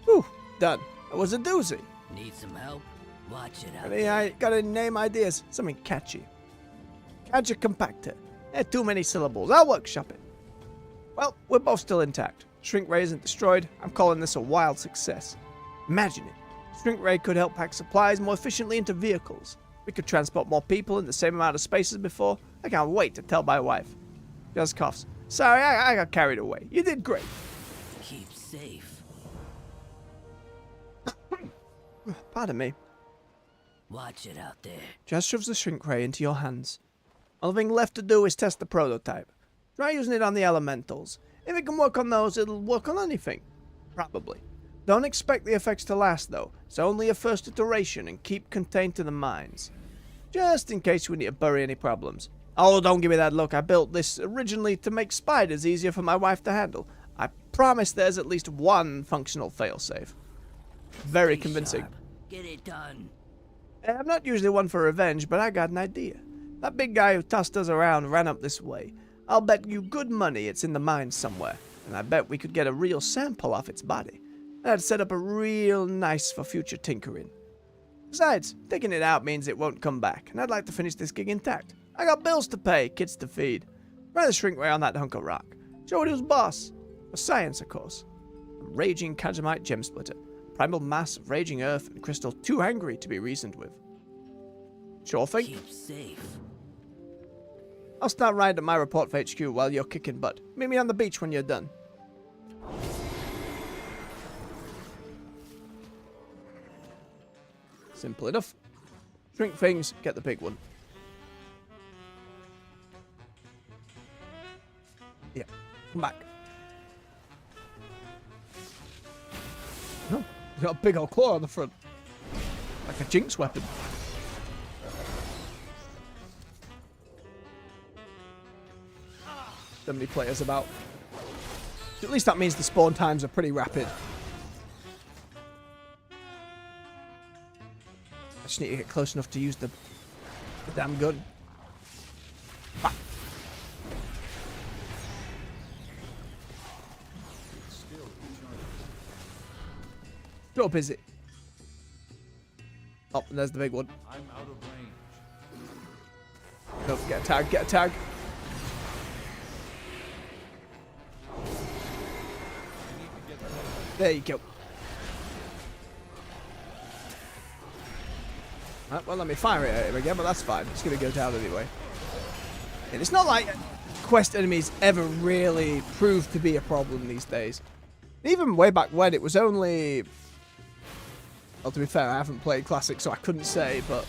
Whew, done. That was a doozy. Need some help? Watch it out I there. got any name ideas? Something catchy. Cadger compactor. Too many syllables. I'll workshop it. Well, we're both still intact. Shrink ray isn't destroyed. I'm calling this a wild success. Imagine it. Shrink ray could help pack supplies more efficiently into vehicles. We could transport more people in the same amount of space as before. I can't wait to tell my wife. Just coughs. Sorry, I got carried away. You did great. Keep safe. Pardon me. Watch it out there. Jazz shoves the shrink ray into your hands. All thing left to do is test the prototype. Try using it on the elementals. If it can work on those, it'll work on anything. Probably. Don't expect the effects to last, though. It's only a first iteration and keep contained to the mines. Just in case we need to bury any problems. Oh, don't give me that look. I built this originally to make spiders easier for my wife to handle. I promise there's at least one functional failsafe. Very Stay convincing. sharp. Get it done. I'm not usually one for revenge, but I got an idea. That big guy who tossed us around ran up this way. I'll bet you good money it's in the mines somewhere, and I bet we could get a real sample off its body. That'd set up a real nice for future tinkering. Besides, taking it out means it won't come back, and I'd like to finish this gig intact. I got bills to pay, kids to feed. Try the shrink ray on that hunk of rock. Show it who's boss. For science, of course. A raging Kajamite gem splitter. Primal mass of raging earth and crystal too angry to be reasoned with. Sure thing. Keep safe. I'll start riding at my report for HQ while you're kicking butt. Meet me on the beach when you're done. Simple enough. Shrink things, get the big one. Yeah, come back. No, he's got a big old claw on the front. Like a Jinx weapon. So many players about. At least that means the spawn times are pretty rapid. I just need to get close enough to use the damn gun. Ah. Shut up, is it? Oh, and there's the big one. I'm out of range. Don't get a tag, get a tag. There you go. Right, well, let me fire it at him again, but that's fine. It's going to go down anyway. And it's not like quest enemies ever really proved to be a problem these days. Even way back when, it was only... Well, to be fair, I haven't played Classic, so I couldn't say, but...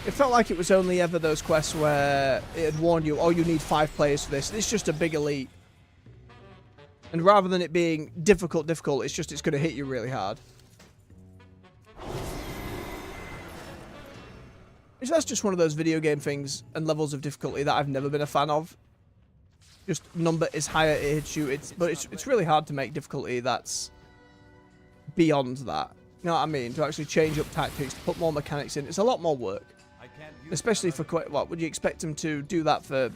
It felt like it was only ever those quests where it had warned you, oh, you need 5 players for this. It's just a big elite. And rather than it being difficult, it's going to hit you really hard. That's just one of those video game things and levels of difficulty that I've never been a fan of. Just number is higher, it hits you. But it's really hard to make difficulty that's beyond that. You know what I mean? To actually change up tactics, to put more mechanics in. It's a lot more work. Especially for, what, would you expect them to do that for...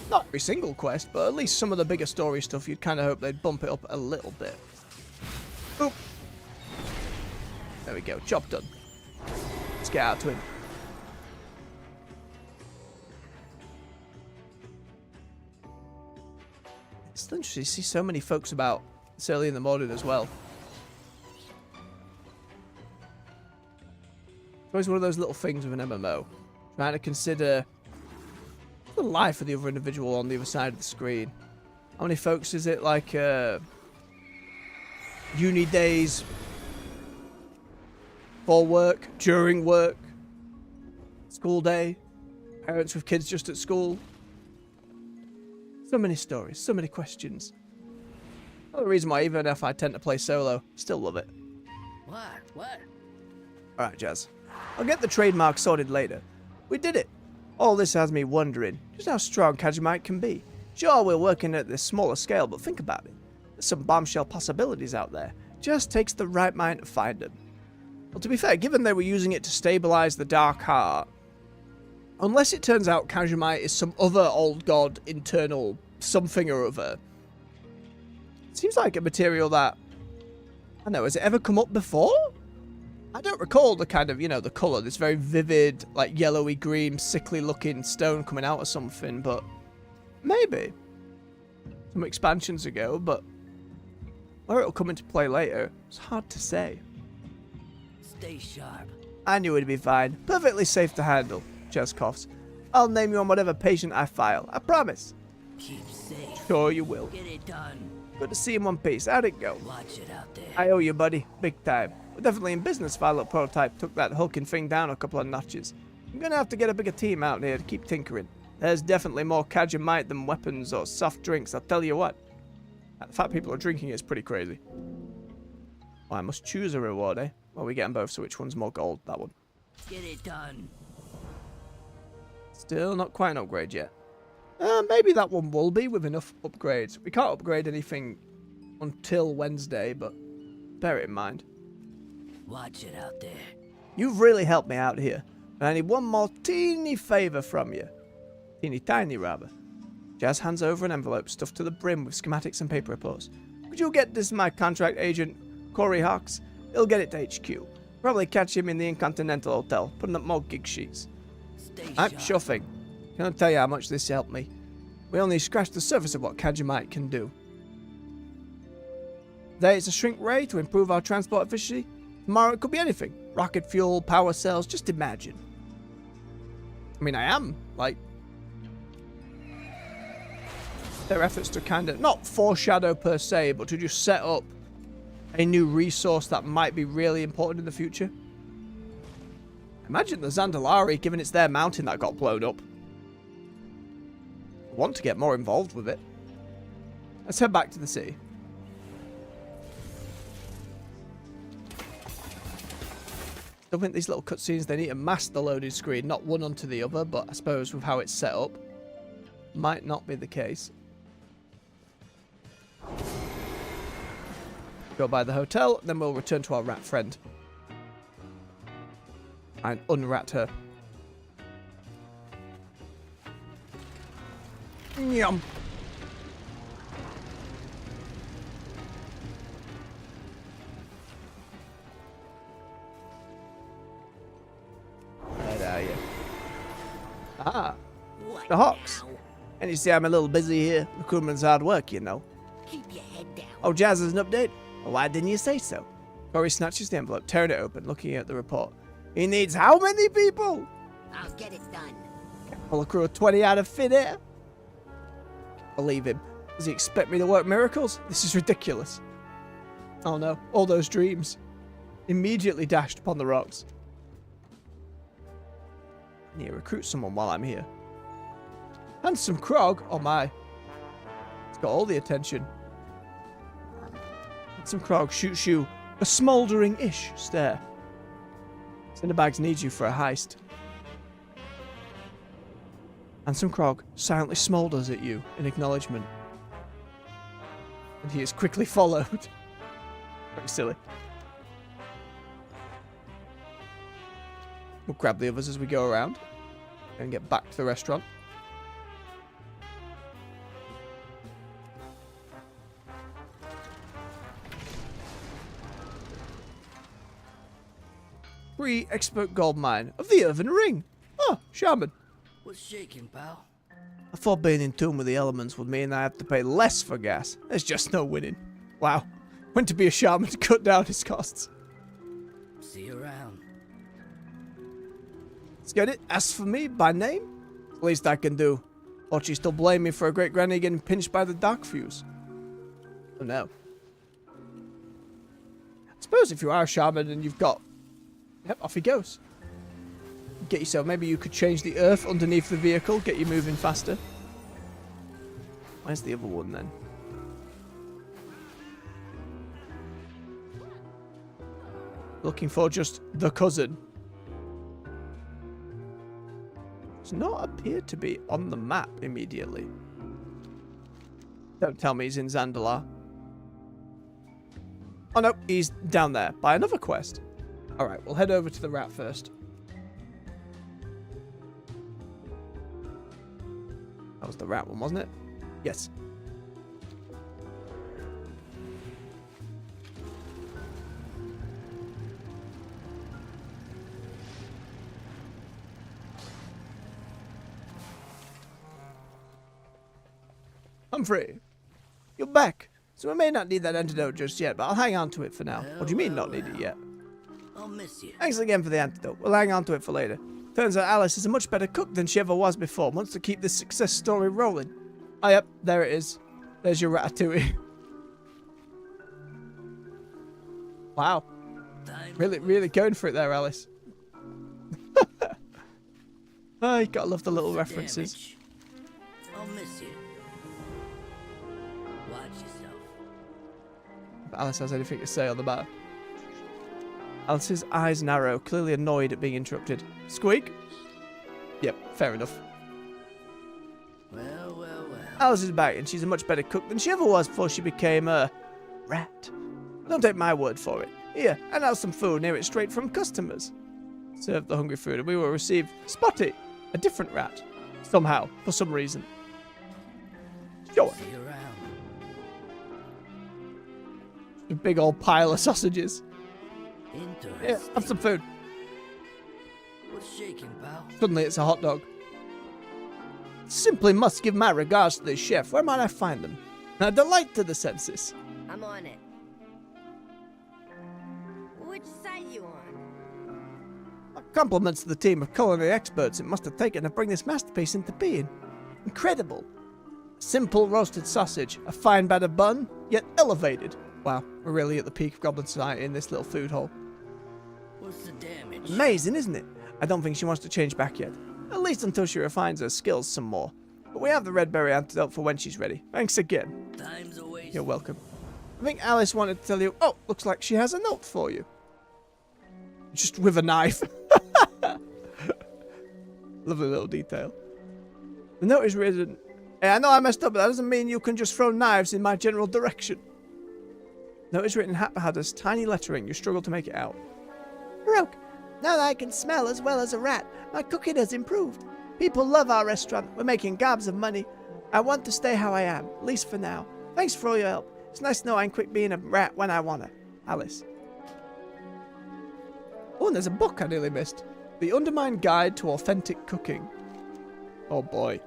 Not every single quest, but at least some of the bigger story stuff, you'd kind of hope they'd bump it up a little bit. Oop. There we go. Job done. Let's get out to him. It's interesting to see so many folks about this early in the morning as well. It's always one of those little things with an MMO. Trying to consider the life of the other individual on the other side of the screen. How many folks is it like uni days, for work, during work, school day, parents with kids just at school? So many stories, so many questions. Another reason why even if I tend to play solo, still love it. What? Alright, Jazz. I'll get the trademark sorted later. We did it. All this has me wondering just how strong Kajamite can be. Sure, we're working at this smaller scale, but think about it. There's some bombshell possibilities out there. Just takes the right mind to find them. Well, to be fair, given they were using it to stabilize the Dark Heart, unless it turns out Kajamite is some other old god internal something or other, it seems like a material that, I don't know, has it ever come up before? I don't recall the kind of, the colour, this very vivid, like yellowy green, sickly looking stone coming out of something, but maybe. Some expansions ago, but where it'll come into play later, it's hard to say. Stay sharp. I knew it'd be fine. Perfectly safe to handle. Jez coughs. I'll name you on whatever patient I file. I promise. Keep safe. Sure you will. Get it done. Good to see you in one piece. How'd it go? Watch it out there. I owe you, buddy. Big time. We're definitely in business if our little prototype took that hulking thing down a couple of notches. I'm gonna have to get a bigger team out here to keep tinkering. There's definitely more Kajamite than weapons or soft drinks, I'll tell you what. The fact people are drinking is pretty crazy. Well, I must choose a reward, eh? Well, we get them both, so which one's more gold? That one. Get it done. Still not quite an upgrade yet. Maybe that one will be with enough upgrades. We can't upgrade anything until Wednesday, but bear it in mind. Watch it out there. You've really helped me out here, and I need one more teeny favour from you. Teeny tiny, rather. Jazz hands over an envelope stuffed to the brim with schematics and paper reports. Could you get this to my contract agent, Corey Hawks? He'll get it to HQ. Probably catch him in the Intercontinental Hotel, putting up more gig sheets. Stay I'm sharp. sure thing. Can't tell you how much this helped me. We only scratched the surface of what Kajamite can do. Today it's a shrink ray to improve our transport efficiency. Tomorrow it could be anything. Rocket fuel, power cells, just imagine. I mean, I am, like... Their efforts to kind of, not foreshadow per se, but to just set up a new resource that might be really important in the future. Imagine the Zandalari, given it's their mountain that got blown up. I want to get more involved with it. Let's head back to the city. I think these little cutscenes, they need to mask the loading screen, not one onto the other, but I suppose with how it's set up, might not be the case. Go by the hotel, then we'll return to our rat friend. And unrat her. Yum. Where are you? Ah, What the Hawks. now? And you see I'm a little busy here. Recruitment's hard work, you know. Keep your head down. Oh, Jazz, there's an update? Well, why didn't you say so? Corey snatches the envelope, tearing it open, looking at the report. He needs how many people? I'll get it done. Pull a crew of 20 out of thin air? Believe him. Does he expect me to work miracles? This is ridiculous. Oh no, all those dreams. Immediately dashed upon the rocks. I need to recruit someone while I'm here. Handsome Krog? Oh my. It's got all the attention. Handsome Krog shoots you a smouldering-ish stare. Cinderbags needs you for a heist. Handsome Krog silently smoulders at you in acknowledgement. And he is quickly followed. Very silly. We'll grab the others as we go around and get back to the restaurant. Free expert gold mine of the Earthen Ring. Oh, shaman. What's shaking, pal? I thought being in tune with the elements would mean I have to pay less for gas. There's just no winning. Wow. Went to be a shaman to cut down his costs. See you around. Let's get it. Ask for me by name. It's the least I can do. Or she still blame me for a great granny getting pinched by the dark fuse. Oh no. I suppose if you are a shaman and you've got... Yep, off he goes. Get yourself, maybe you could change the earth underneath the vehicle, get you moving faster. Where's the other one then? Looking for just the cousin. Does not appear to be on the map immediately. Don't tell me he's in Zandalar. Oh no, he's down there by another quest. Alright, we'll head over to the rat first. That was the rat one, wasn't it? Yes. Humphrey, you're back. So we may not need that antidote just yet, but I'll hang on to it for now. What do you mean not need it yet? I'll miss you. Thanks again for the antidote. We'll hang on to it for later. Turns out Alice is a much better cook than she ever was before. Wants to keep this success story rolling. Oh, yep, there it is. There's your ratatouille. Wow. Really going for it there, Alice. Oh, you gotta love the little references. Damage. I'll miss you. Watch yourself. If Alice has anything to say on the matter. Alice's eyes narrow, clearly annoyed at being interrupted. Squeak? Yep, fair enough. Well. Alice is back, and she's a much better cook than she ever was before she became a rat. Don't take my word for it. Here, and have some food near it straight from customers. Serve the hungry food, and we will receive Spotty, a different rat. Somehow, for some reason. Sure. See you around. A big old pile of sausages. Interesting. Yeah, have some food. What's shaking, pal? Suddenly it's a hot dog. Simply must give my regards to the chef. Where might I find them? A delight to the senses. I'm on it. Which side you on? My compliments to the team of culinary experts it must have taken to bring this masterpiece into being. Incredible. A simple roasted sausage, a fine batter bun, yet elevated. Wow, we're really at the peak of Goblin Society in this little food hole. What's the damage? Amazing, isn't it? I don't think she wants to change back yet. At least until she refines her skills some more. But we have the red berry antidote for when she's ready. Thanks again. Time's a waste. You're welcome. I think Alice wanted to tell you, oh, looks like she has a note for you. Just with a knife. Lovely little detail. The note is written, hey, I know I messed up, but that doesn't mean you can just throw knives in my general direction. The note is written in haphazard's tiny lettering. You struggle to make it out. Broke. Now that I can smell as well as a rat, my cooking has improved. People love our restaurant. We're making gobs of money. I want to stay how I am, at least for now. Thanks for all your help. It's nice to know I can quit being a rat when I wanna. Alice. Oh, and there's a book I nearly missed. The Undermine Guide to Authentic Cooking. Oh boy.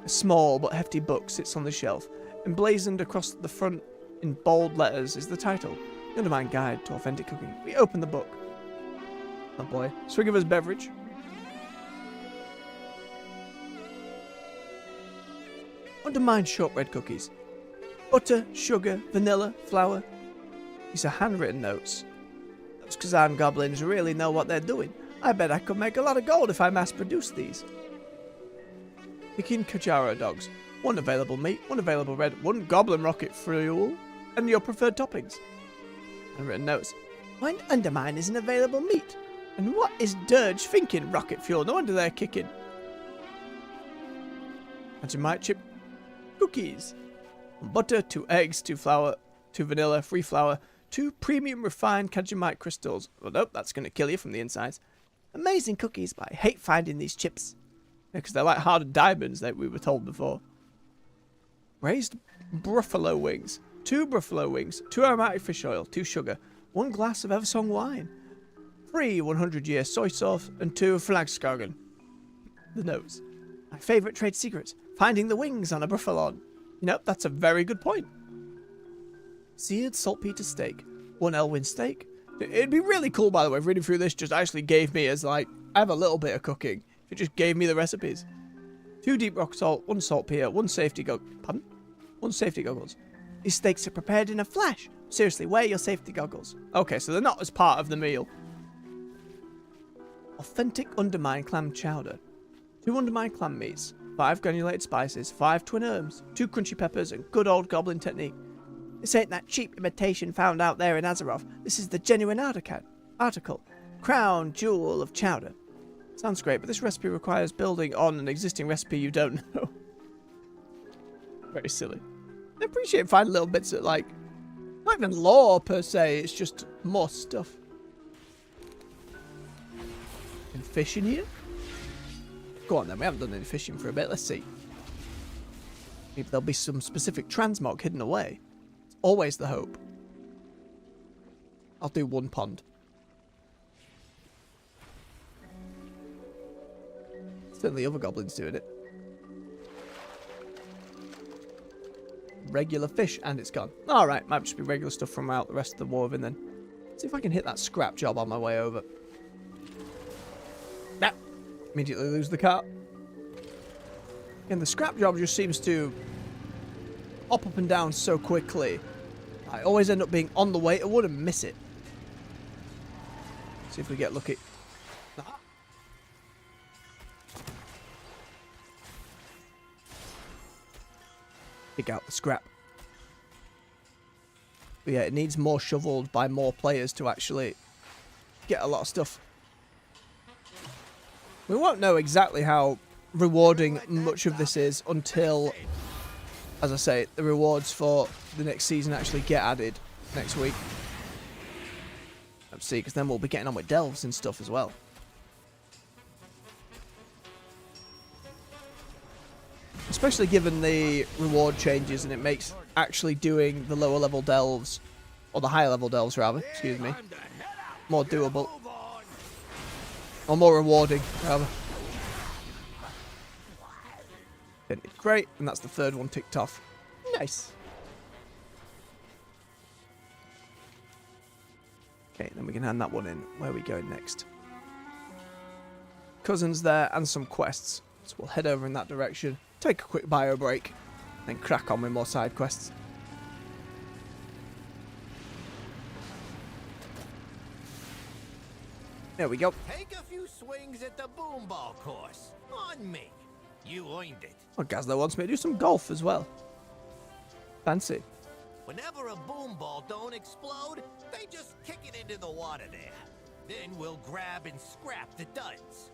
A small but hefty book sits on the shelf. Emblazoned across the front in bold letters is the title. The Undermine Guide to Authentic Cooking. We open the book. Oh boy. Swig of his beverage. Undermine shortbread cookies. Butter, sugar, vanilla, flour. These are handwritten notes. Those Kazan goblins really know what they're doing. I bet I could make a lot of gold if I mass-produced these. Pekin Kajaro dogs. 1 available meat, 1 available red, 1 goblin rocket fuel, and your preferred toppings. Handwritten notes. Mind Undermine isn't available meat. And what is Dirge thinking? Rocket fuel. No wonder they're kicking. Vegemite chip cookies. 1 butter, 2 eggs, 2 flour, 2 vanilla, 3 flour, 2 premium refined Vegemite crystals. Oh, nope, that's going to kill you from the insides. Amazing cookies, but I hate finding these chips. Because they're like harder diamonds that we were told before. Raised buffalo wings. 2 buffalo wings, 2 aromatic fish oil, 2 sugar, 1 glass of Eversong wine, 3 100-year soy sauce, and 2 flagskagen. The notes. My favourite trade secrets. Finding the wings on a buffalo. You know, that's a very good point. Seared saltpeter steak. 1 Elwyn steak. It'd be really cool, by the way, if reading through this just actually gave me as, like, I have a little bit of cooking. If it just gave me the recipes. 2 deep rock salt, 1 saltpeter, 1 safety goggles. Pardon? 1 safety goggles. These steaks are prepared in a flash. Seriously, wear your safety goggles. Okay, so they're not as part of the meal. Authentic Undermine clam chowder. 2 Undermine clam meats. 5 granulated spices, 5 twin herbs, 2 crunchy peppers, and good old goblin technique. This ain't that cheap imitation found out there in Azeroth. This is the genuine article. Crown jewel of chowder. Sounds great, but this recipe requires building on an existing recipe you don't know. Very silly. I appreciate finding little bits of, like, not even lore per se, it's just more stuff. And fish in here? Go on then, we haven't done any fishing for a bit, let's see. Maybe there'll be some specific transmog hidden away. It's always the hope. I'll do 1 pond. Certainly other goblins doing it. regular fish, and it's gone. Alright, might just be regular stuff from out the rest of the Warven then. See if I can hit that scrap job on my way over. Nah. Immediately lose the cart. And the scrap job just seems to hop up and down so quickly. I always end up being on the way to wood and miss it. See if we get lucky. Dig out the scrap. But yeah, it needs more shoveled by more players to actually get a lot of stuff. We won't know exactly how rewarding much of this is until, as I say, the rewards for the next season actually get added next week. Let's see, because then we'll be getting on with delves and stuff as well. Especially given the reward changes, and it makes actually doing the lower level delves, or the higher level delves rather, excuse me, more doable. Or more rewarding, rather. Great, and that's the third one ticked off. Nice. Okay, then we can hand that one in. Where are we going next? Cousins there, and some quests. So we'll head over in that direction, take a quick bio break, then crack on with more side quests. There we go. Take a few swings at the boomball course. On me. You earned it. Oh, Gazlo wants me to do some golf as well. Fancy. Whenever a boomball don't explode, they just kick it into the water there. Then we'll grab and scrap the duds.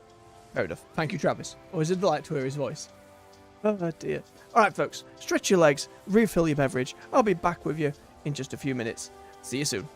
Fair enough. Thank you, Travis. Always a delight to hear his voice. Oh dear. Alright folks, stretch your legs, refill your beverage. I'll be back with you in just a few minutes. See you soon.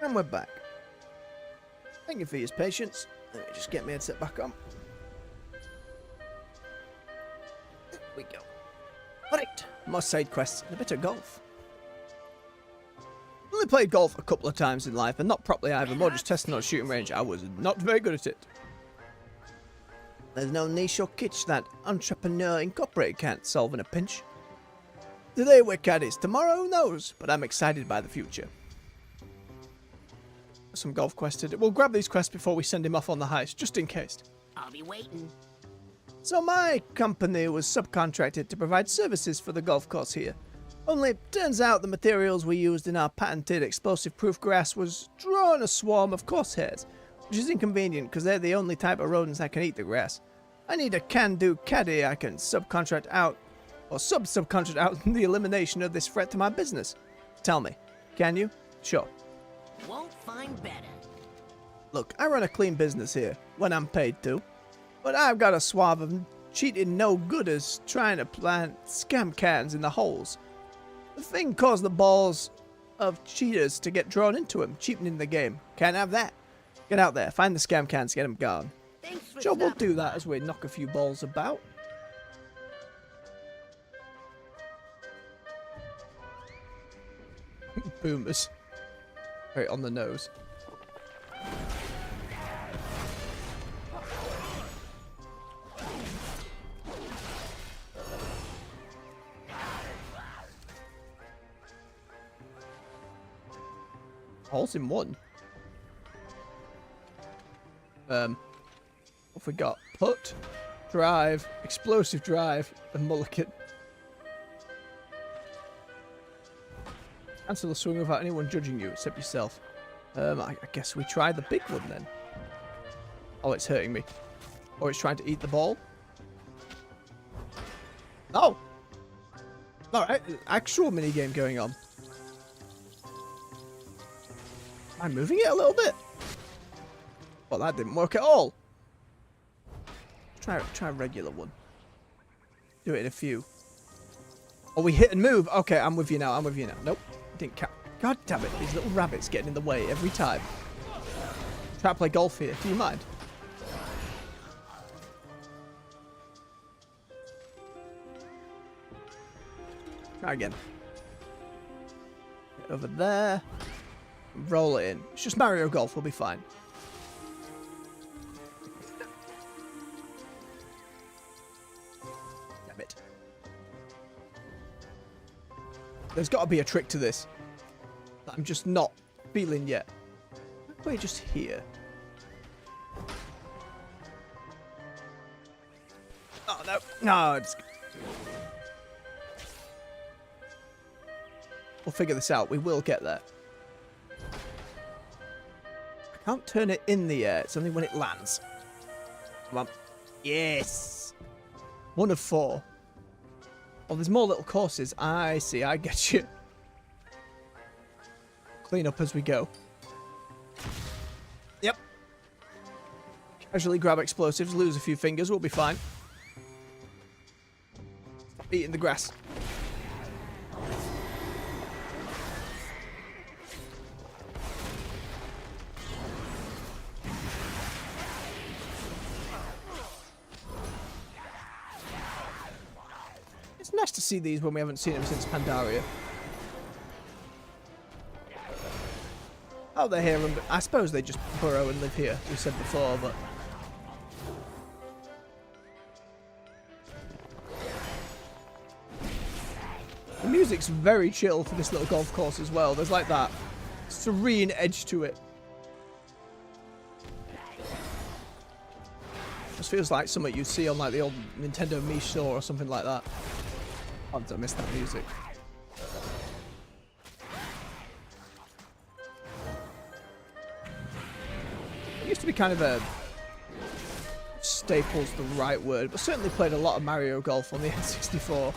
And we're back. Thank you for your patience. Let me just get my headset back on. There we go. Alright, more side quests and a bit of golf. I've only played golf a couple of times in life, and not properly either, more just testing on shooting range. I was not very good at it. There's no niche or kitsch that Entrepreneur Incorporated can't solve in a pinch. Today we're caddies, tomorrow who knows, but I'm excited by the future. Some golf quests to do. We'll grab these quests before we send him off on the heist, just in case. I'll be waiting. So my company was subcontracted to provide services for the golf course here. Only turns out the materials we used in our patented explosive-proof grass was drawing a swarm of corsehairs, which is inconvenient because they're the only type of rodents that can eat the grass. I need a can-do caddy I can subcontract out, or sub-subcontract out the elimination of this threat to my business. Tell me, can you? Sure. Won't find better. Look, I run a clean business here, when I'm paid to, but I've got a swathe of cheating no-gooders trying to plant scam cans in the holes. The thing caused the balls of cheaters to get drawn into him, cheapening the game. Can't have that. Get out there, find the scam cans, get them gone. Thanks for Sure, we'll stopping. do that as we knock a few balls about. Boomers. Right on the nose. All's in one. What have we got? Putt, drive, explosive drive, and mulligan. Cancel the swing without anyone judging you except yourself. I guess we try the big one then. Oh, it's hurting me. Or it's trying to eat the ball. Oh! Alright, actual minigame going on. Am I moving it a little bit? Well, that didn't work at all. Try a regular one. Do it in a few. Oh, we hit and move. Okay, I'm with you now. Nope. Didn't count. God damn it. These little rabbits getting in the way every time. Try to play golf here. Do you mind? Try again. Get over there. Roll it in. It's just Mario Golf. We'll be fine. Damn it. There's got to be a trick to this that I'm just not feeling yet. We're just here. Oh, no. No, it's... We'll figure this out. We will get there. I can't turn it in the air. It's only when it lands. Come on. Yes. 1 of 4. Oh, there's more little courses. I see. I get you. Clean up as we go. Yep. Casually grab explosives, lose a few fingers. We'll be fine. Stop eating the grass. It's nice to see these when we haven't seen them since Pandaria. Oh, they're here, and I suppose they just burrow and live here, we said before, but... The music's very chill for this little golf course as well. There's like that serene edge to it. Just feels like something you'd see on like the old Nintendo Mii store or something like that. Oh, I miss that music. It used to be kind of a... staple's the right word, but certainly played a lot of Mario Golf on the N64.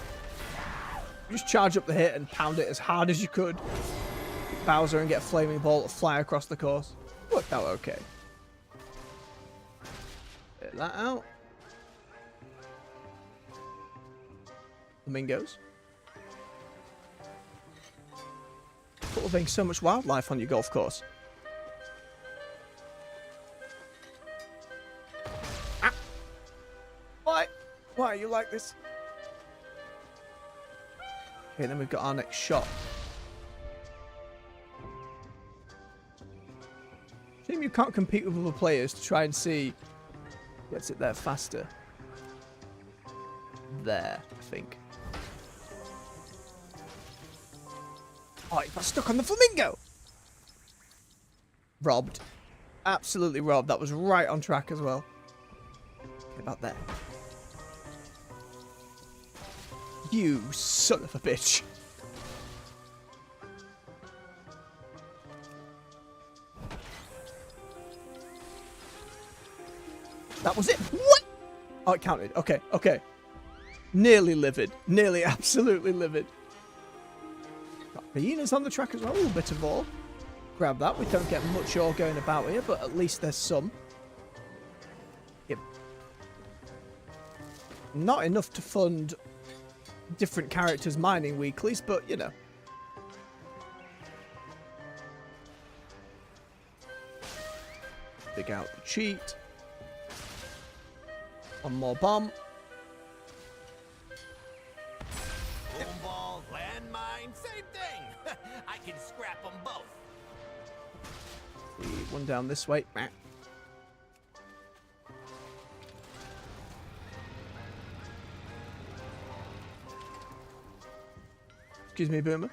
You just charge up the hit and pound it as hard as you could. Bowser and get a flaming ball to fly across the course. Worked out okay. Get that out. Flamingos. Cultivating so much wildlife on your golf course. like this. Okay, then we've got our next shot. Shame you can't compete with other players to try and see who gets it there faster. There, I think. Oh, it got stuck on the flamingo! Robbed. Absolutely robbed. That was right on track as well. Okay, about there. You son of a bitch. That was it. What? Oh, it counted. Okay, okay. Nearly livid. Nearly absolutely livid. Got hyenas on the track as well. A bit of ore. Grab that. We don't get much ore going about here, but at least there's some. Yep. Not enough to fund different characters mining weeklies, but you know. Dig out the cheat. One more bomb. Boom ball, landmine, same thing. I can scrap them both. One down this way. Excuse me, Boomer.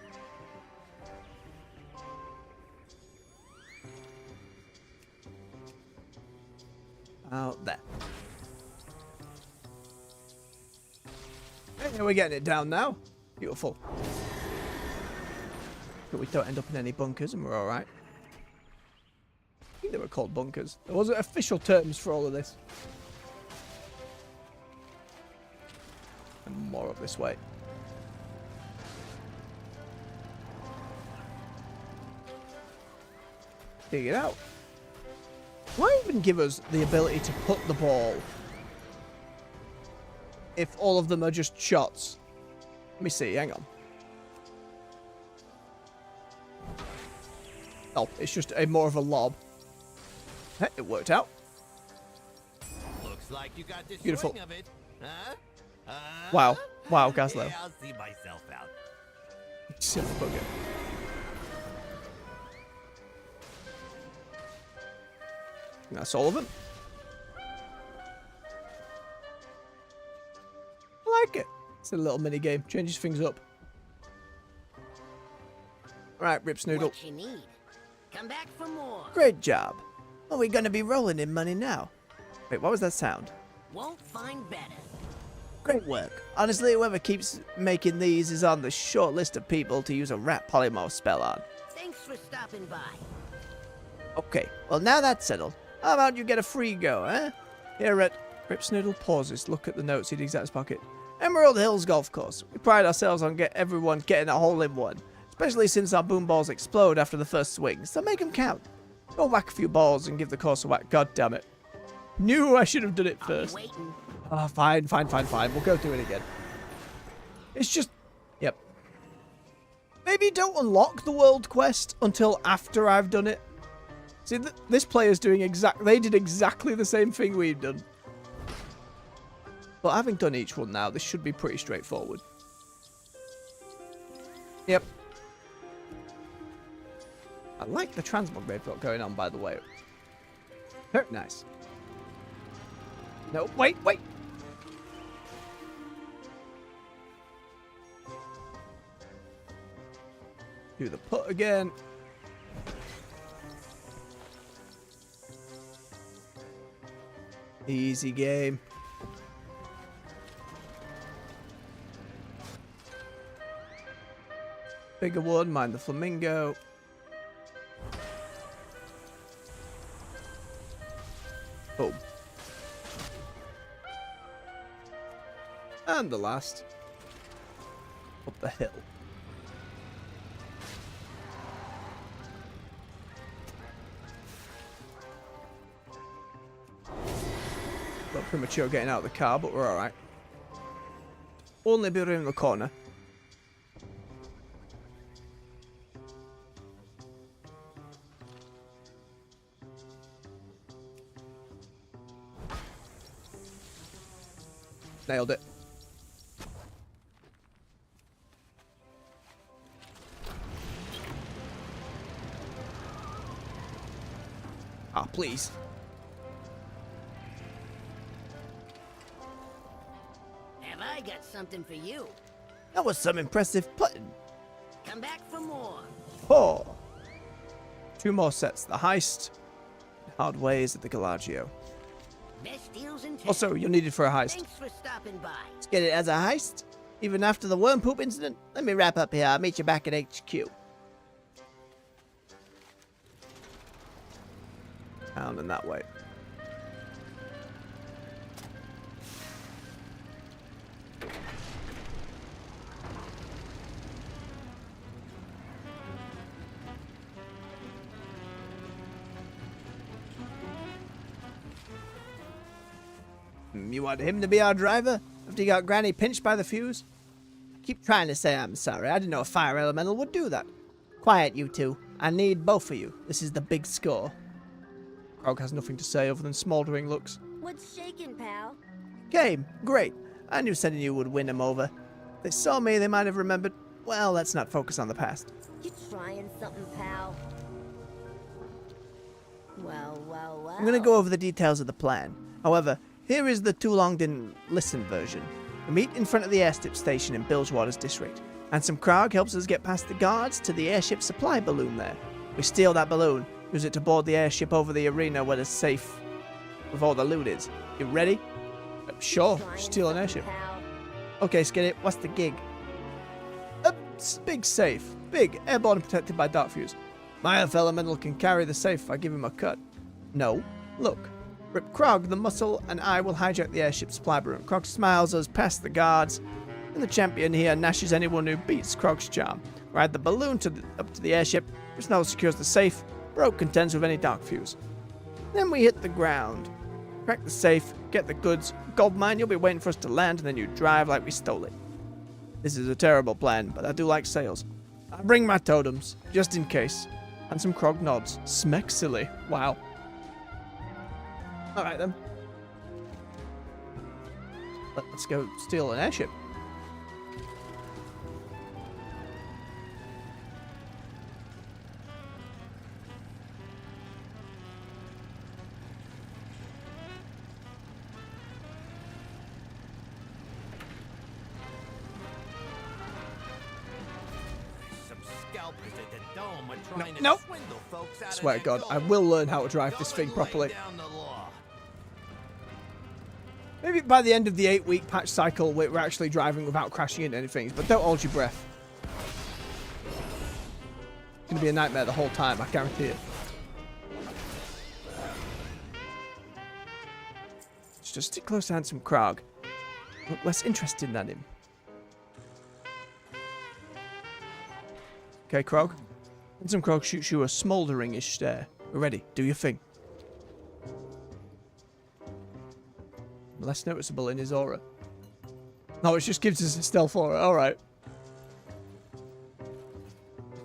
Out there. Okay, we're getting it down now. Beautiful. But we don't end up in any bunkers and we're alright. I think they were called bunkers. There wasn't official terms for all of this. And more up this way. Dig it out. Why even give us the ability to put the ball if all of them are just shots? Let me see, hang on. Oh, it's just a more of a lob. Hey, it worked out. Looks like you got the Beautiful. swing of it. Huh? Wow. Wow, Gazlo. Yeah, I'll see myself out. Silly bugger. That's all of them. I like it. It's a little mini game. Changes things up. Right, Rip Snoodle. What you need. Come back for more. Great job. Are we going to be rolling in money now? Wait, what was that sound? Won't find better. Great work. Honestly, whoever keeps making these is on the short list of people to use a rat polymorph spell on. Thanks for stopping by. Okay, well now that's settled. How about you get a free go, eh? Here at Rip Snoodle pauses, look at the notes he digs out his pocket. Emerald Hills Golf Course. We pride ourselves on everyone getting a hole in one, especially since our boom balls explode after the first swing, so make them count. Go whack a few balls and give the course a whack. God damn it. Knew I should have done it first. Waiting. Ah, fine. We'll go do it again. It's just... Yep. Maybe don't unlock the world quest until after I've done it. See, this player's doing they did exactly the same thing we've done. But having done each one now, this should be pretty straightforward. Yep. I like the transmog they've got going on, by the way. Very nice. No, wait. Do the put again. Easy game. Bigger one, mind the flamingo. Boom. And the last. Up the hill. Got premature getting out of the car, but we're alright. Only be around the corner. Nailed it. Ah, please. Have I got something for you? That was some impressive putting. Come back for more. 4. 2 more sets. The heist. Hard ways at the Galagio. Best deals in town. Also, you're needed for a heist. Thanks for stopping by. Let's get it as a heist. Even after the worm poop incident? Let me wrap up here. I'll meet you back at HQ. Down and that way. You want him to be our driver? After you got Granny pinched by the fuse? Keep trying to say I'm sorry. I didn't know a fire elemental would do that. Quiet, you two. I need both of you. This is the big score. Krog has nothing to say other than smouldering looks. What's shaking, pal? Game. Great. I knew sending you would win them over. If they saw me, they might have remembered. Well, let's not focus on the past. You trying something, pal? Well, well, well. I'm going to go over the details of the plan. However, here is the too long didn't listen version. We meet in front of the airstrip station in Bilgewater's district. And some Krog helps us get past the guards to the airship supply balloon there. We steal that balloon, use it to board the airship over the arena where the safe with all the loot is. You ready? Sure, Trying steal an something, airship. pal? Okay, Skiddy, what's the gig? A big safe. Big, airborne and protected by dark fuse. My elf elemental can carry the safe if I give him a cut. No. Look. Rip Krog, the muscle, and I will hijack the airship supply balloon. Krog smiles us past the guards, and the champion here gnashes anyone who beats Krog's charm. Ride the balloon up to the airship, Snow secures the safe, Broke contends with any dark fuse. Then we hit the ground. Crack the safe, get the goods, gold mine, you'll be waiting for us to land, and then you drive like we stole it. This is a terrible plan, but I do like sales. I bring my totems, just in case. And some Krog nods. Smek silly. Wow. Alright then. Let's go steal an airship. Some scalpers at the dome are trying to nope. swindle folks out Swear of to their God, I gold. will learn how to drive this Go thing and lay properly. down the law. Maybe by the end of the 8-week patch cycle, we're actually driving without crashing into anything, but don't hold your breath. It's going to be a nightmare the whole time, I guarantee it. Let's just stick close to Handsome Krog. Look less interested than him. Okay, Krog. Handsome Krog shoots you a smouldering-ish stare. We're ready. Do your thing. Less noticeable in his aura. No, it just gives us a stealth aura. Alright.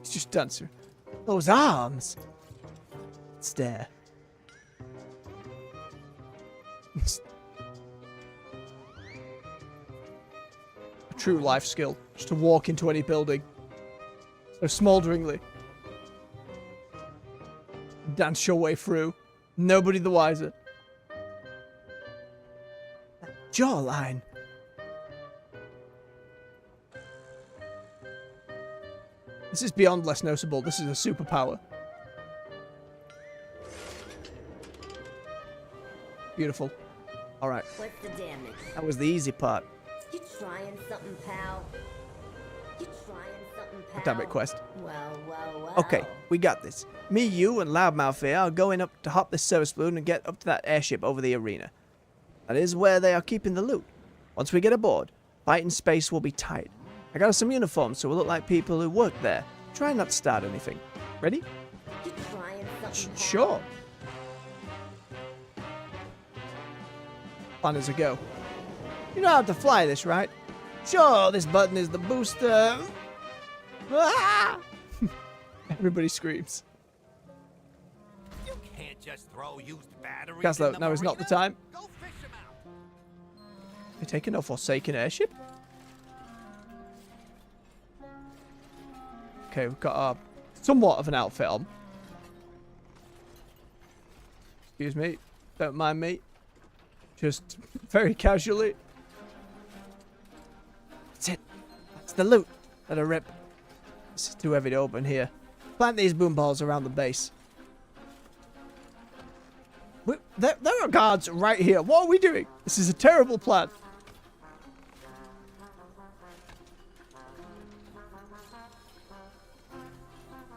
He's just dancing. Those arms! Stare. A true life skill. Just to walk into any building. So smoulderingly. Dance your way through. Nobody the wiser. Jawline. This is beyond less noticeable. This is a superpower. Beautiful. Alright. What's the damage? That was the easy part. You trying something, pal? You trying something, pal? Damn it, quest. Well, well, well. Okay, we got this. Me, you, and Loudmouth here are going up to hop this service balloon and get up to that airship over the arena. That is where they are keeping the loot. Once we get aboard, fight in space will be tight. I got us some uniforms so we'll look like people who work there. Try not to start anything. Ready? You trying something, pal? Sure. Plan as a go. You know how to fly this, right? Sure, this button is the booster. Ah! Everybody screams. You can't just throw used batteries Gaslow, in the now is not the marina. time. Go fish 'em out. They taking a Forsaken airship? Okay, we've got somewhat of an outfit on. Excuse me. Don't mind me. Just very casually. That's it. That's the loot. Let her rip. This is too heavy to open here. Plant these boom balls around the base. There are guards right here. What are we doing? This is a terrible plan.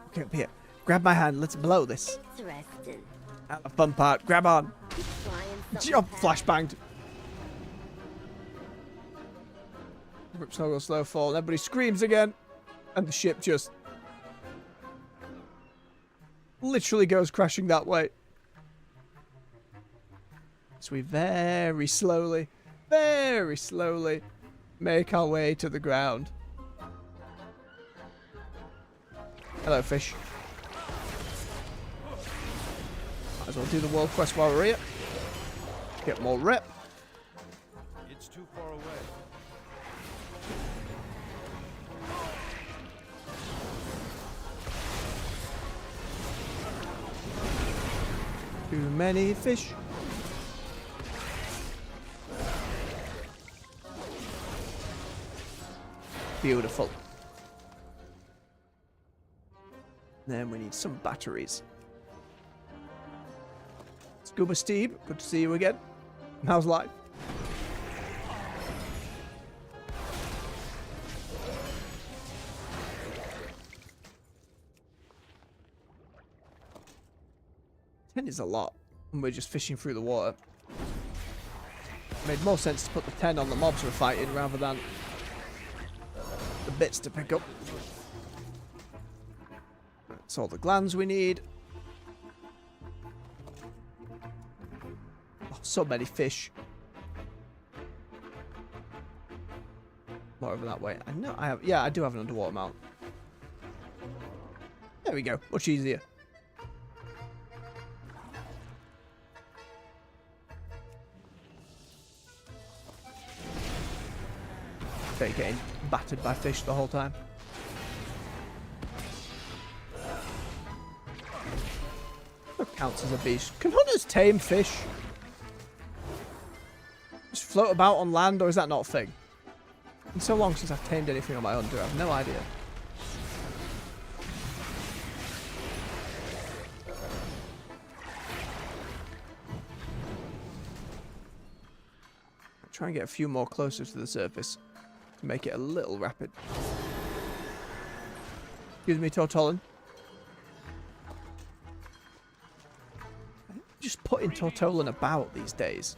Okay, up here. Grab my hand. Let's blow this. Interesting. Out the fun part. Grab on. Trying Jump. something, pal. Flashbanged. Rip Snuggle slow fall. Everybody screams again. And the ship just literally goes crashing that way. So we very slowly make our way to the ground. Hello, fish. Might as well do the world quest while we're here. Get more rep. It's too far away. Too many fish. Beautiful. Then we need some batteries. Scuba Steve, good to see you again. How's life? Ten is a lot, and we're just fishing through the water. Made more sense to put the 10 on the mobs we're fighting rather than the bits to pick up. That's all the glands we need. Oh, so many fish. More over that way. I know I have. Yeah, I do have an underwater mount. There we go. Much easier. Okay, getting battered by fish the whole time. That counts as a beast. Can hunters tame fish? Just float about on land, or is that not a thing? It's so long since I've tamed anything on my own, I have no idea. I'll try and get a few more closer to the surface to make it a little rapid. Excuse me, Tortolan. Just putting Tortolan about these days.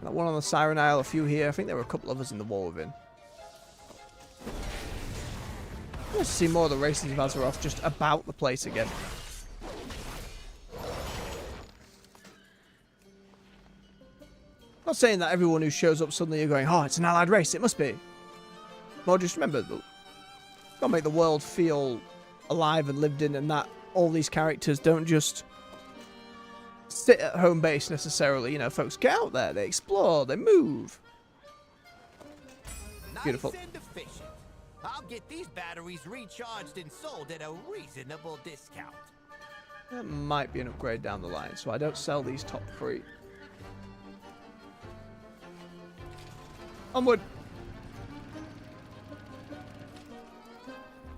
That one on the Siren Isle, a few here. I think there were a couple others in the war within. I want to see more of the races of Azeroth just about the place again. Not saying that everyone who shows up suddenly you're going, oh, it's an allied race, it must be. Well, just remember, gotta make the world feel alive and lived in, and that all these characters don't just sit at home base necessarily. You know, folks get out there, they explore, they move. Beautiful. Nice and efficient. I'll get these batteries recharged and sold at a reasonable discount. That might be an upgrade down the line, so I don't sell these top 3. Onward!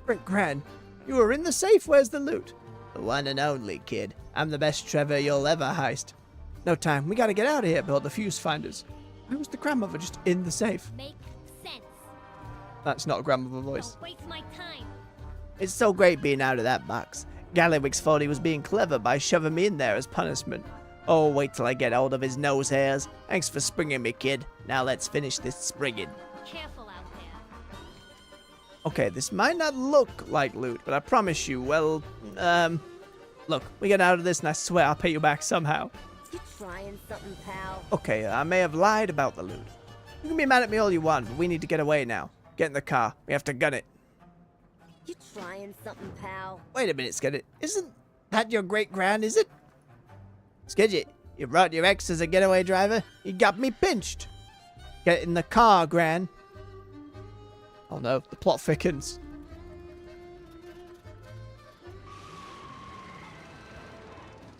Great Gran, you were in the safe. Where's the loot? The one and only, kid. I'm the best Trevor you'll ever heist. No time. We gotta get out of here before the fuse finders. Why was the grandmother just in the safe? Make sense. That's not a grandmother voice. Don't waste my time. It's so great being out of that box. Gallywix thought he was being clever by shoving me in there as punishment. Oh, wait till I get hold of his nose hairs. Thanks for springing me, kid. Now let's finish this springing. Careful out there. Okay, this might not look like loot, but I promise you, well, look, we get out of this and I swear I'll pay you back somehow. You trying something, pal? Okay, I may have lied about the loot. You can be mad at me all you want, but we need to get away now. Get in the car. We have to gun it. You trying something, pal? Wait a minute, Skidget. Isn't that your great grand, is it? Skidget, you brought your ex as a getaway driver? You got me pinched. Get in the car, Gran. Oh no, the plot thickens.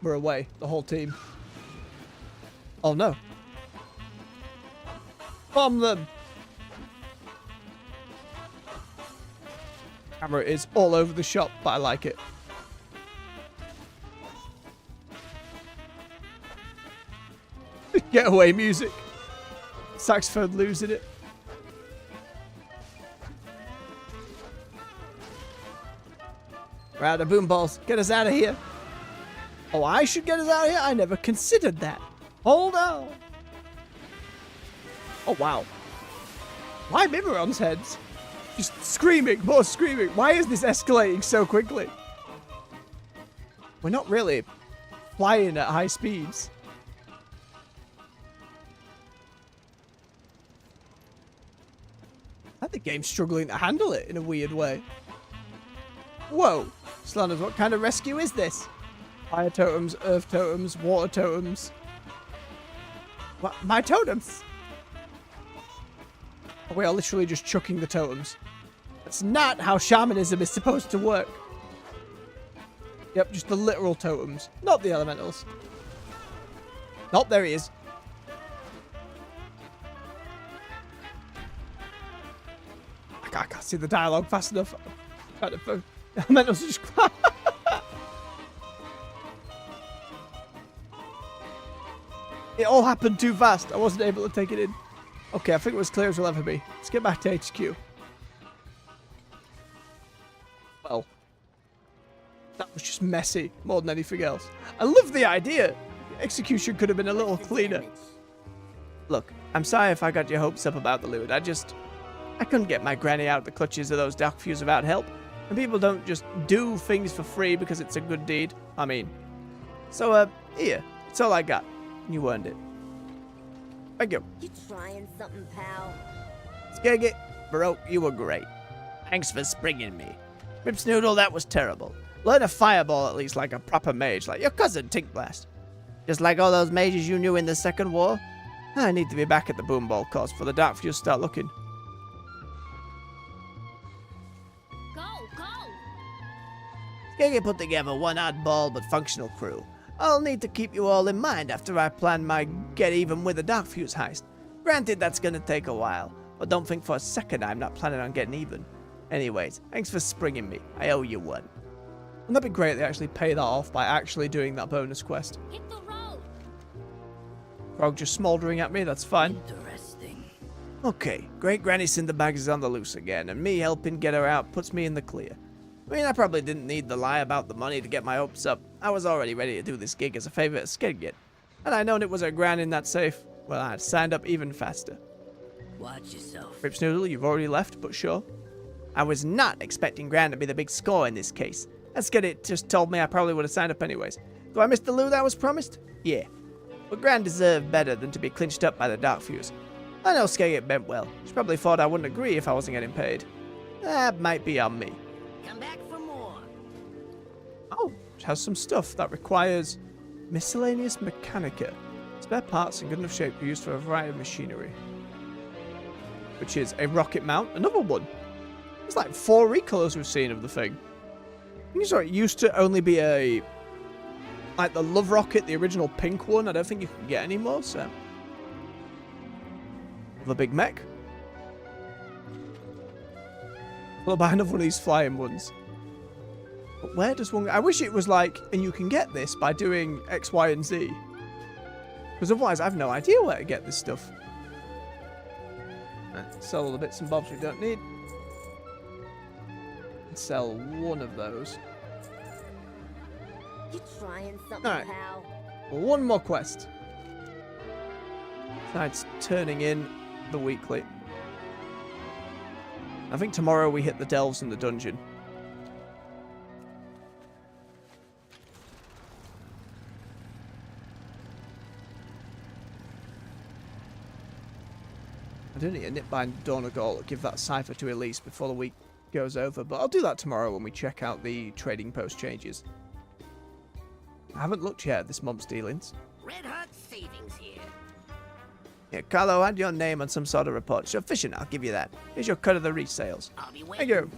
We're away, the whole team. Oh no. Bomb them! Camera is all over the shop, but I like it. Getaway music. Saxophone losing it. Right, the boom balls. Get us out of here. Oh, I should get us out of here? I never considered that. Hold on. Oh, wow. Why Mimiron's heads? Just screaming, more screaming. Why is this escalating so quickly? We're not really flying at high speeds. I think the game's struggling to handle it in a weird way. Whoa. Slanders, what kind of rescue is this? Fire totems, earth totems, water totems. What? My totems? We are literally just chucking the totems. That's not how shamanism is supposed to work. Yep, just the literal totems, not the elementals. Nope, there he is. I can't see the dialogue fast enough. Elementals just... It all happened too fast. I wasn't able to take it in. Okay, I think it was clear as we'll ever be. Let's get back to HQ. Well, that was just messy more than anything else. I love the idea. Execution could have been a little cleaner. Look, I'm sorry if I got your hopes up about the loot. I couldn't get my granny out of the clutches of those dark fuse without help. And people don't just do things for free because it's a good deed. I mean. So, here. It's all I got. You earned it. Thank you. You trying something, pal? Skeggy, Baroque, you were great. Thanks for springing me. Ripsnoodle, that was terrible. Learn a fireball at least like a proper mage, like your cousin Tinkblast. Just like all those mages you knew in the Second War. I need to be back at the Boomball course for the Dark Fuse start looking. Go, go! Skeggy put together one oddball but functional crew. I'll need to keep you all in mind after I plan my get even with the Dark Fuse heist. Granted, that's gonna take a while, but don't think for a second I'm not planning on getting even. Anyways, thanks for springing me. I owe you one. Wouldn't that be great if they actually pay that off by actually doing that bonus quest? Hit the road! Frog just smouldering at me, that's fine. Interesting. Okay, Great Granny Cinderbag is on the loose again, and me helping get her out puts me in the clear. I mean, I probably didn't need the lie about the money to get my hopes up. I was already ready to do this gig as a favor to Skegget. Had I known it was a grand in that safe, well, I'd signed up even faster. Watch yourself. Ripsnoodle, you've already left, but sure. I was not expecting grand to be the big score in this case. Skegget just told me I probably would have signed up anyways. Do I miss the loot I was promised? Yeah. But grand deserved better than to be clinched up by the Dark Fuse. I know Skegget meant well. She probably thought I wouldn't agree if I wasn't getting paid. That might be on me. Come back for more. Oh, it has some stuff that requires miscellaneous mechanica. Spare parts in good enough shape to be used for a variety of machinery. Which is a rocket mount, another one. There's like 4 recolors we've seen of the thing. It used to only be a... like the Love Rocket, the original pink one. I don't think you can get any more, so... The big mech. We'll buy another one of these flying ones. But where does one... I wish it was like, and you can get this by doing X, Y, and Z. Because otherwise I have no idea where to get this stuff. Right, sell all the bits and bobs we don't need. Sell one of those. You trying something, Alright. pal? One more quest. Besides turning in the weekly. I think tomorrow we hit the delves in the dungeon. I do need a nip by Dornagal to give that cipher to Elise before the week goes over, but I'll do that tomorrow when we check out the trading post changes. I haven't looked yet at this month's dealings. Red hot savings here. Yeah, Carlo had your name on some sort of report. Sufficient, I'll give you that. Here's your cut of the resales. I'll be Thank waiting. you.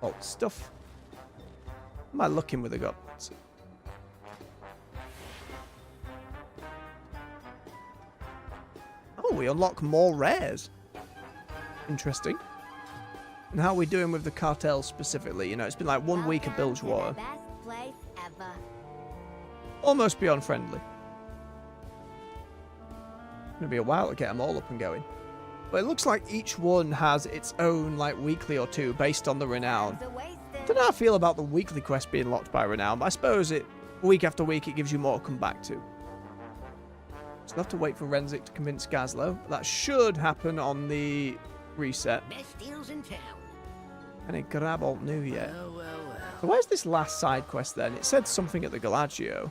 Oh, stuff. What am I looking with a gut? we unlock more rares. Interesting. And how are we doing with the cartel specifically? You know, it's been like 1 week of Bilgewater. Best place ever. Almost beyond friendly. Gonna be a while to get them all up and going. But it looks like each one has its own like weekly or two based on the renown. It's a wasted. I don't know how I feel about the weekly quest being locked by renown, but I suppose it week after week it gives you more to come back to. So we'll have to wait for Renzik to convince Gazlo. That should happen on the reset. Best deals in town. And it grab alt new yet. Well. So where's this last side quest then? It said something at the Galagio,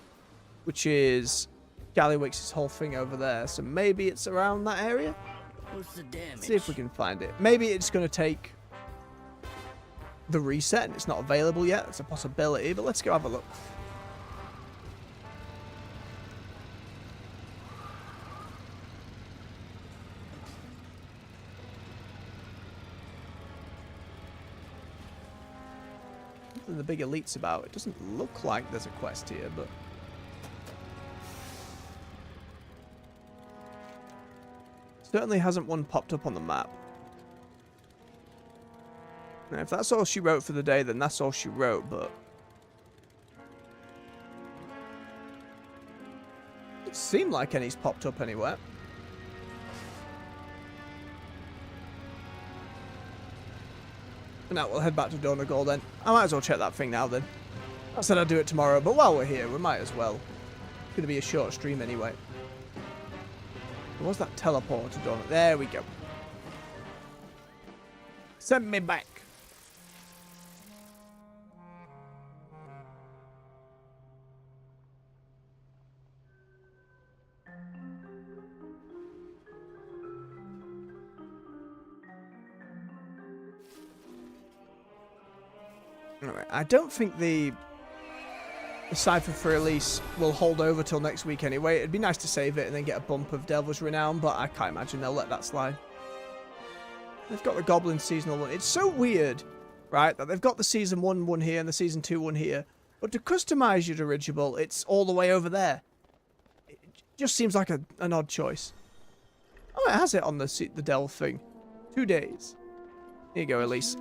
which is Gallywix's whole thing over there. So maybe it's around that area? What's the damage? See if we can find it. Maybe it's going to take the reset and it's not available yet. It's a possibility, but let's go have a look. Nothing the big elite's about. It doesn't look like there's a quest here, but certainly hasn't one popped up on the map. Now, if that's all she wrote for the day, then that's all she wrote, but it seemed like any's popped up anywhere. Now we'll head back to Donegal then. I might as well check that thing now then. I said I'd do it tomorrow, but while we're here, we might as well. It's going to be a short stream anyway. What's that teleport to Donegal? There we go. Send me back. Alright, I don't think the Cypher for release will hold over till next week anyway. It'd be nice to save it and then get a bump of Delver's Renown, but I can't imagine they'll let that slide. They've got the Goblin seasonal one. It's so weird, right, that they've got the Season 1 one here and the Season 2 one here, but to customize your dirigible, it's all the way over there. It just seems like an odd choice. Oh, it has it on the Delve thing. 2 days. Here you go, Elise.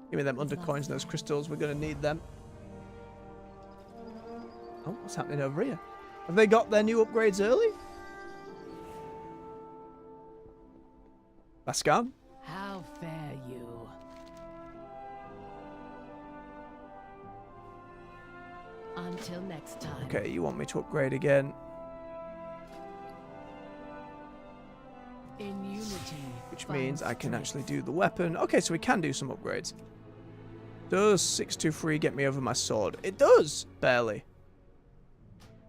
Give me them undercoins and those crystals. We're going to need them. Oh, what's happening over here? Have they got their new upgrades early? Bascan? How fare you? Until next time. Okay, you want me to upgrade again. In unity. Which means I can actually do the weapon. Okay, so we can do some upgrades. Does 623 get me over my sword? It does! Barely.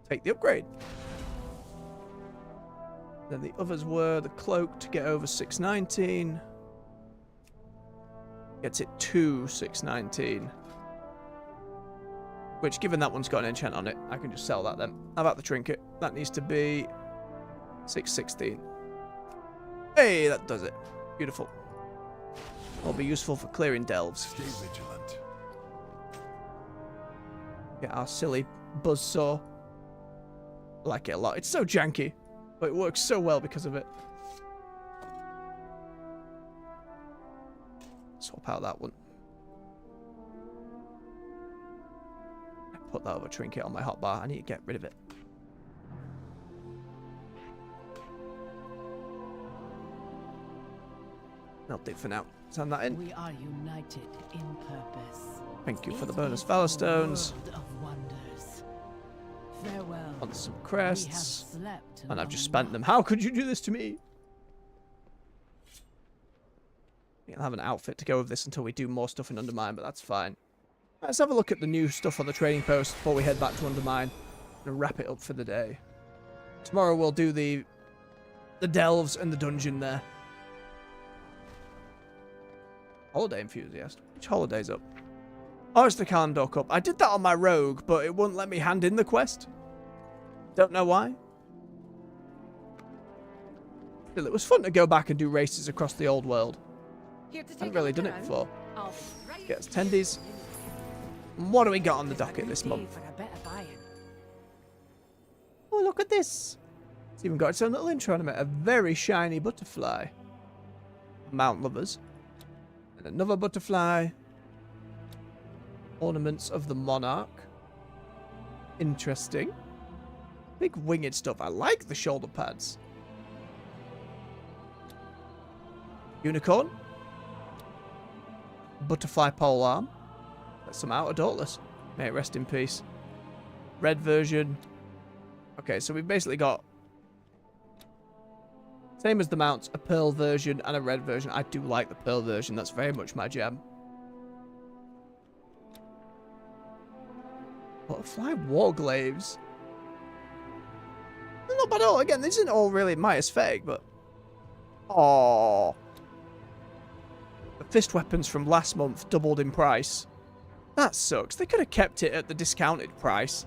Take the upgrade. Then the others were the cloak to get over 619. Gets it to 619. Which, given that one's got an enchant on it, I can just sell that then. How about the trinket? That needs to be 616. Hey, that does it. Beautiful. Will be useful for clearing delves. Stay vigilant. Get our silly buzzsaw. I like it a lot. It's so janky, but it works so well because of it. Swap out that one. Put that other trinket on my hotbar. I need to get rid of it. That'll do for now. Send that in. We are united in purpose. Thank you for the It bonus is Valor a Stones. world of wonders. Farewell. On some We have crests. slept And I've just long spent them. How could you do this to me? I'll have an outfit to go with this until we do more stuff in Undermine, but that's fine. Let's have a look at the new stuff on the trading post before we head back to Undermine and wrap it up for the day. Tomorrow we'll do the delves and the dungeon there. Holiday enthusiast. Which holiday's up? Oh, it's the Kalandor Cup. I did that on my rogue, but it wouldn't let me hand in the quest. Don't know why. Still, it was fun to go back and do races across the old world. Here to take Haven't really a look done it around. before. I'll Get us tendies. And what do we got on the docket this Day month? for a bit of buying. Oh, look at this. It's even got its own little intro animate. A very shiny butterfly. Mount lovers. And another butterfly. Ornaments of the monarch. Interesting. Big winged stuff. I like the shoulder pads. Unicorn. Butterfly pole arm. That's some outer dauntless. May it rest in peace. Red version. Okay, so we've basically got, same as the mounts, a pearl version and a red version. I do like the pearl version. That's very much my jam. Butterfly warglaves. They're not bad at all. Again, this isn't all really my aesthetic, but... Oh, the fist weapons from last month doubled in price. That sucks. They could have kept it at the discounted price.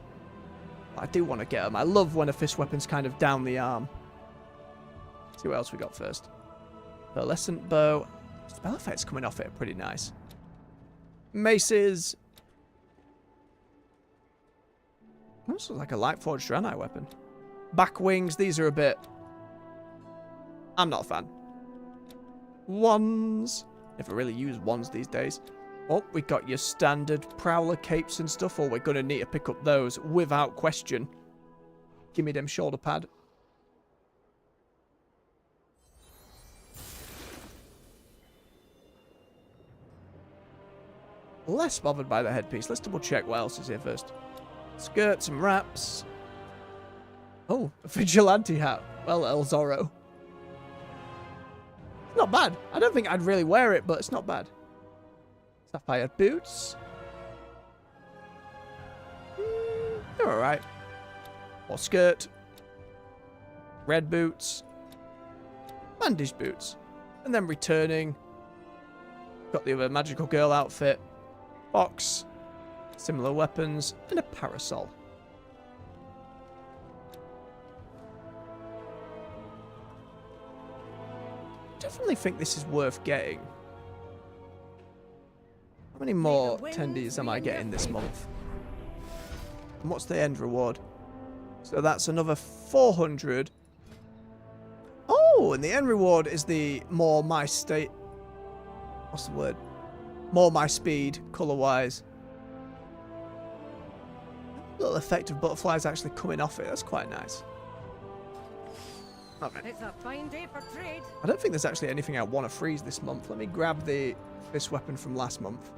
But I do want to get them. I love when a fist weapon's kind of down the arm. Let's see what else we got first. Pearlescent bow. Spell effects coming off it are pretty nice. Maces. This looks like a light forged Draenei weapon. Back wings. These are a bit... I'm not a fan. Wands. Never really use wands these days. Oh, we got your standard prowler capes and stuff. Oh, we're going to need to pick up those without question. Give me them shoulder pad. Less bothered by the headpiece. Let's double check what else is here first. Skirts and wraps. Oh, a vigilante hat. Well, El Zorro. Not bad. I don't think I'd really wear it, but it's not bad. Sapphire boots. They're alright. Or skirt. Red boots. Bandage boots. And then returning. Got the other magical girl outfit. Box. Similar weapons. And a parasol. Definitely think this is worth getting. How many more attendees am I getting this month? And what's the end reward? So that's another 400. Oh, and the end reward is the more my state... What's the word? More my speed, colour-wise. Little effect of butterflies actually coming off it. That's quite nice. Okay. It's a fine day for trade. I don't think there's actually anything I want to freeze this month. Let me grab this weapon from last month.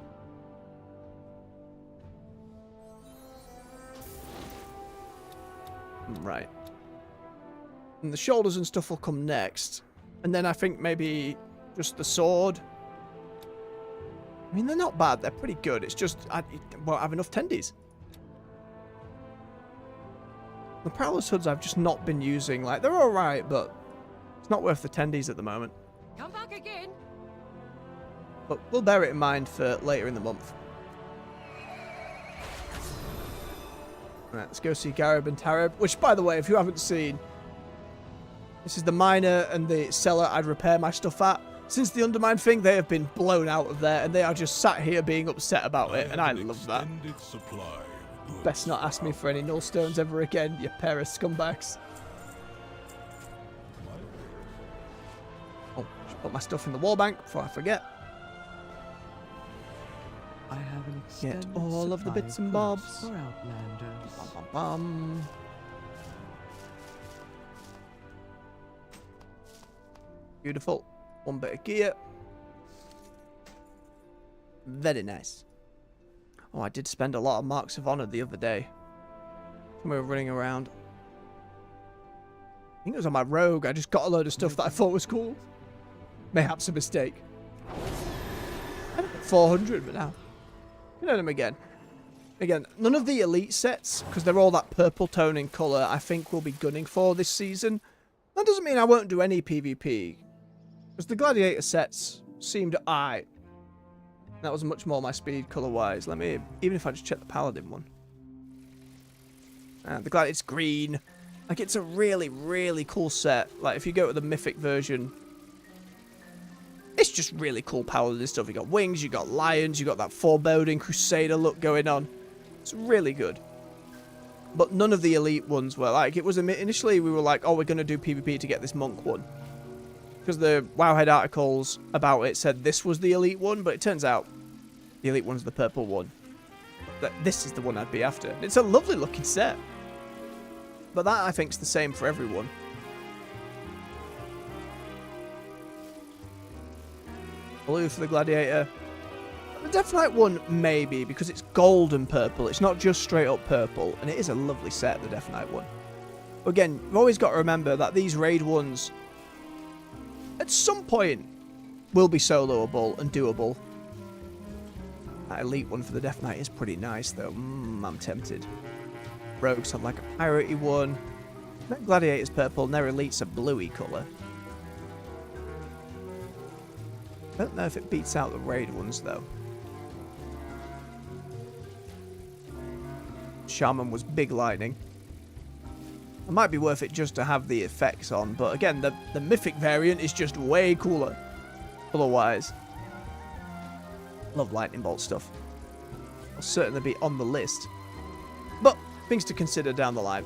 Right. And the shoulders and stuff will come next. And then I think maybe just the sword. I mean, they're not bad. They're pretty good. It's just I won't have enough tendies. The Prowler's hoods I've just not been using. Like, they're alright, but it's not worth the tendies at the moment. Come back again. But we'll bear it in mind for later in the month. Alright, let's go see Garib and Tarib. Which, by the way, if you haven't seen, this is the miner and the cellar I'd repair my stuff at. Since the Undermine thing, they have been blown out of there, and they are just sat here being upset about it, and I love that. Best not ask me for any null stones ever again, you pair of scumbags. Oh, should put my stuff in the wall bank before I forget. I have an Get all of the bits and bobs. For Outlanders. Bum, bum, bum. Beautiful. One bit of gear. Very nice. Oh, I did spend a lot of marks of honor the other day. When we were running around. I think it was on my rogue. I just got a load of stuff that I thought was cool. Mayhaps a mistake. I got 400 but now. Can earn them again. Again, none of the elite sets, because they're all that purple tone in colour, I think we'll be gunning for this season. That doesn't mean I won't do any PvP. Because the gladiator sets seemed aight. That was much more my speed colour-wise. Let me, even if I just check the paladin one. The gladiator's green. Like, it's a really, really cool set. Like, if you go to the mythic version, it's just really cool paladin stuff. You got wings, you got lions, you got that foreboding crusader look going on. It's really good. but none of the elite ones were. Like, it was initially we were like, oh, we're going to do PvP to get this monk one. Because the Wowhead articles about it said this was the elite one, but it turns out the elite one's the purple one. This is the one I'd be after. It's a lovely looking set. But that, I think, is the same for everyone. Blue for the Gladiator. The Death Knight one, maybe, because it's gold and purple. It's not just straight up purple, and it is a lovely set, the Death Knight one. Again, you've always got to remember that these raid ones, at some point, will be soloable and doable. That elite one for the Death Knight is pretty nice, though. I'm tempted. Rogues have like a piratey one. Their Gladiator's purple, and their elite's a bluey colour. I don't know if it beats out the raid ones, though. Shaman was big lightning. It might be worth it just to have the effects on, but again, the mythic variant is just way cooler. Otherwise, love lightning bolt stuff. I'll certainly be on the list. But things to consider down the line.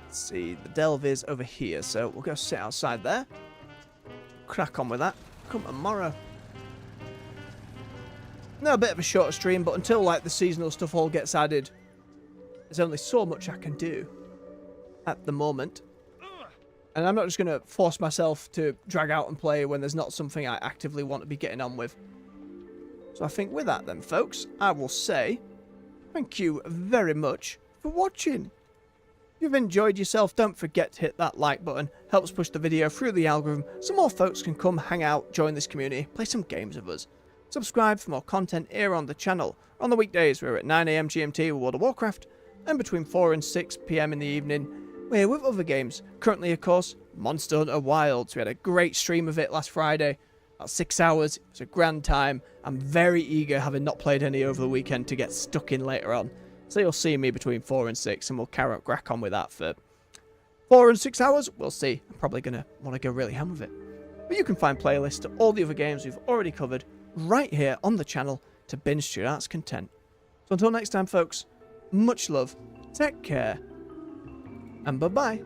Let's see, the delve is over here, so we'll go sit outside there. Crack on with that. Come tomorrow. Now a bit of a shorter stream, but until like the seasonal stuff all gets added, there's only so much I can do at the moment. And I'm not just going to force myself to drag out and play when there's not something I actively want to be getting on with. So I think with that then, folks, I will say thank you very much for watching. If you've enjoyed yourself, don't forget to hit that like button. Helps push the video through the algorithm so more folks can come hang out, join this community, play some games with us. Subscribe for more content here on the channel. On the weekdays, we're at 9 AM GMT with World of Warcraft, and between 4 and 6 PM in the evening, we're here with other games. Currently, of course, Monster Hunter Wilds. We had a great stream of it last Friday. About 6 hours. It was a grand time. I'm very eager, having not played any over the weekend, to get stuck in later on. So you'll see me between 4 and 6, and we'll crack on with that for 4 and 6 hours. We'll see. I'm probably going to want to go really ham with it. But you can find playlists to all the other games we've already covered right here on the channel to binge to your heart's content. So until next time, folks, much love, take care, and bye-bye.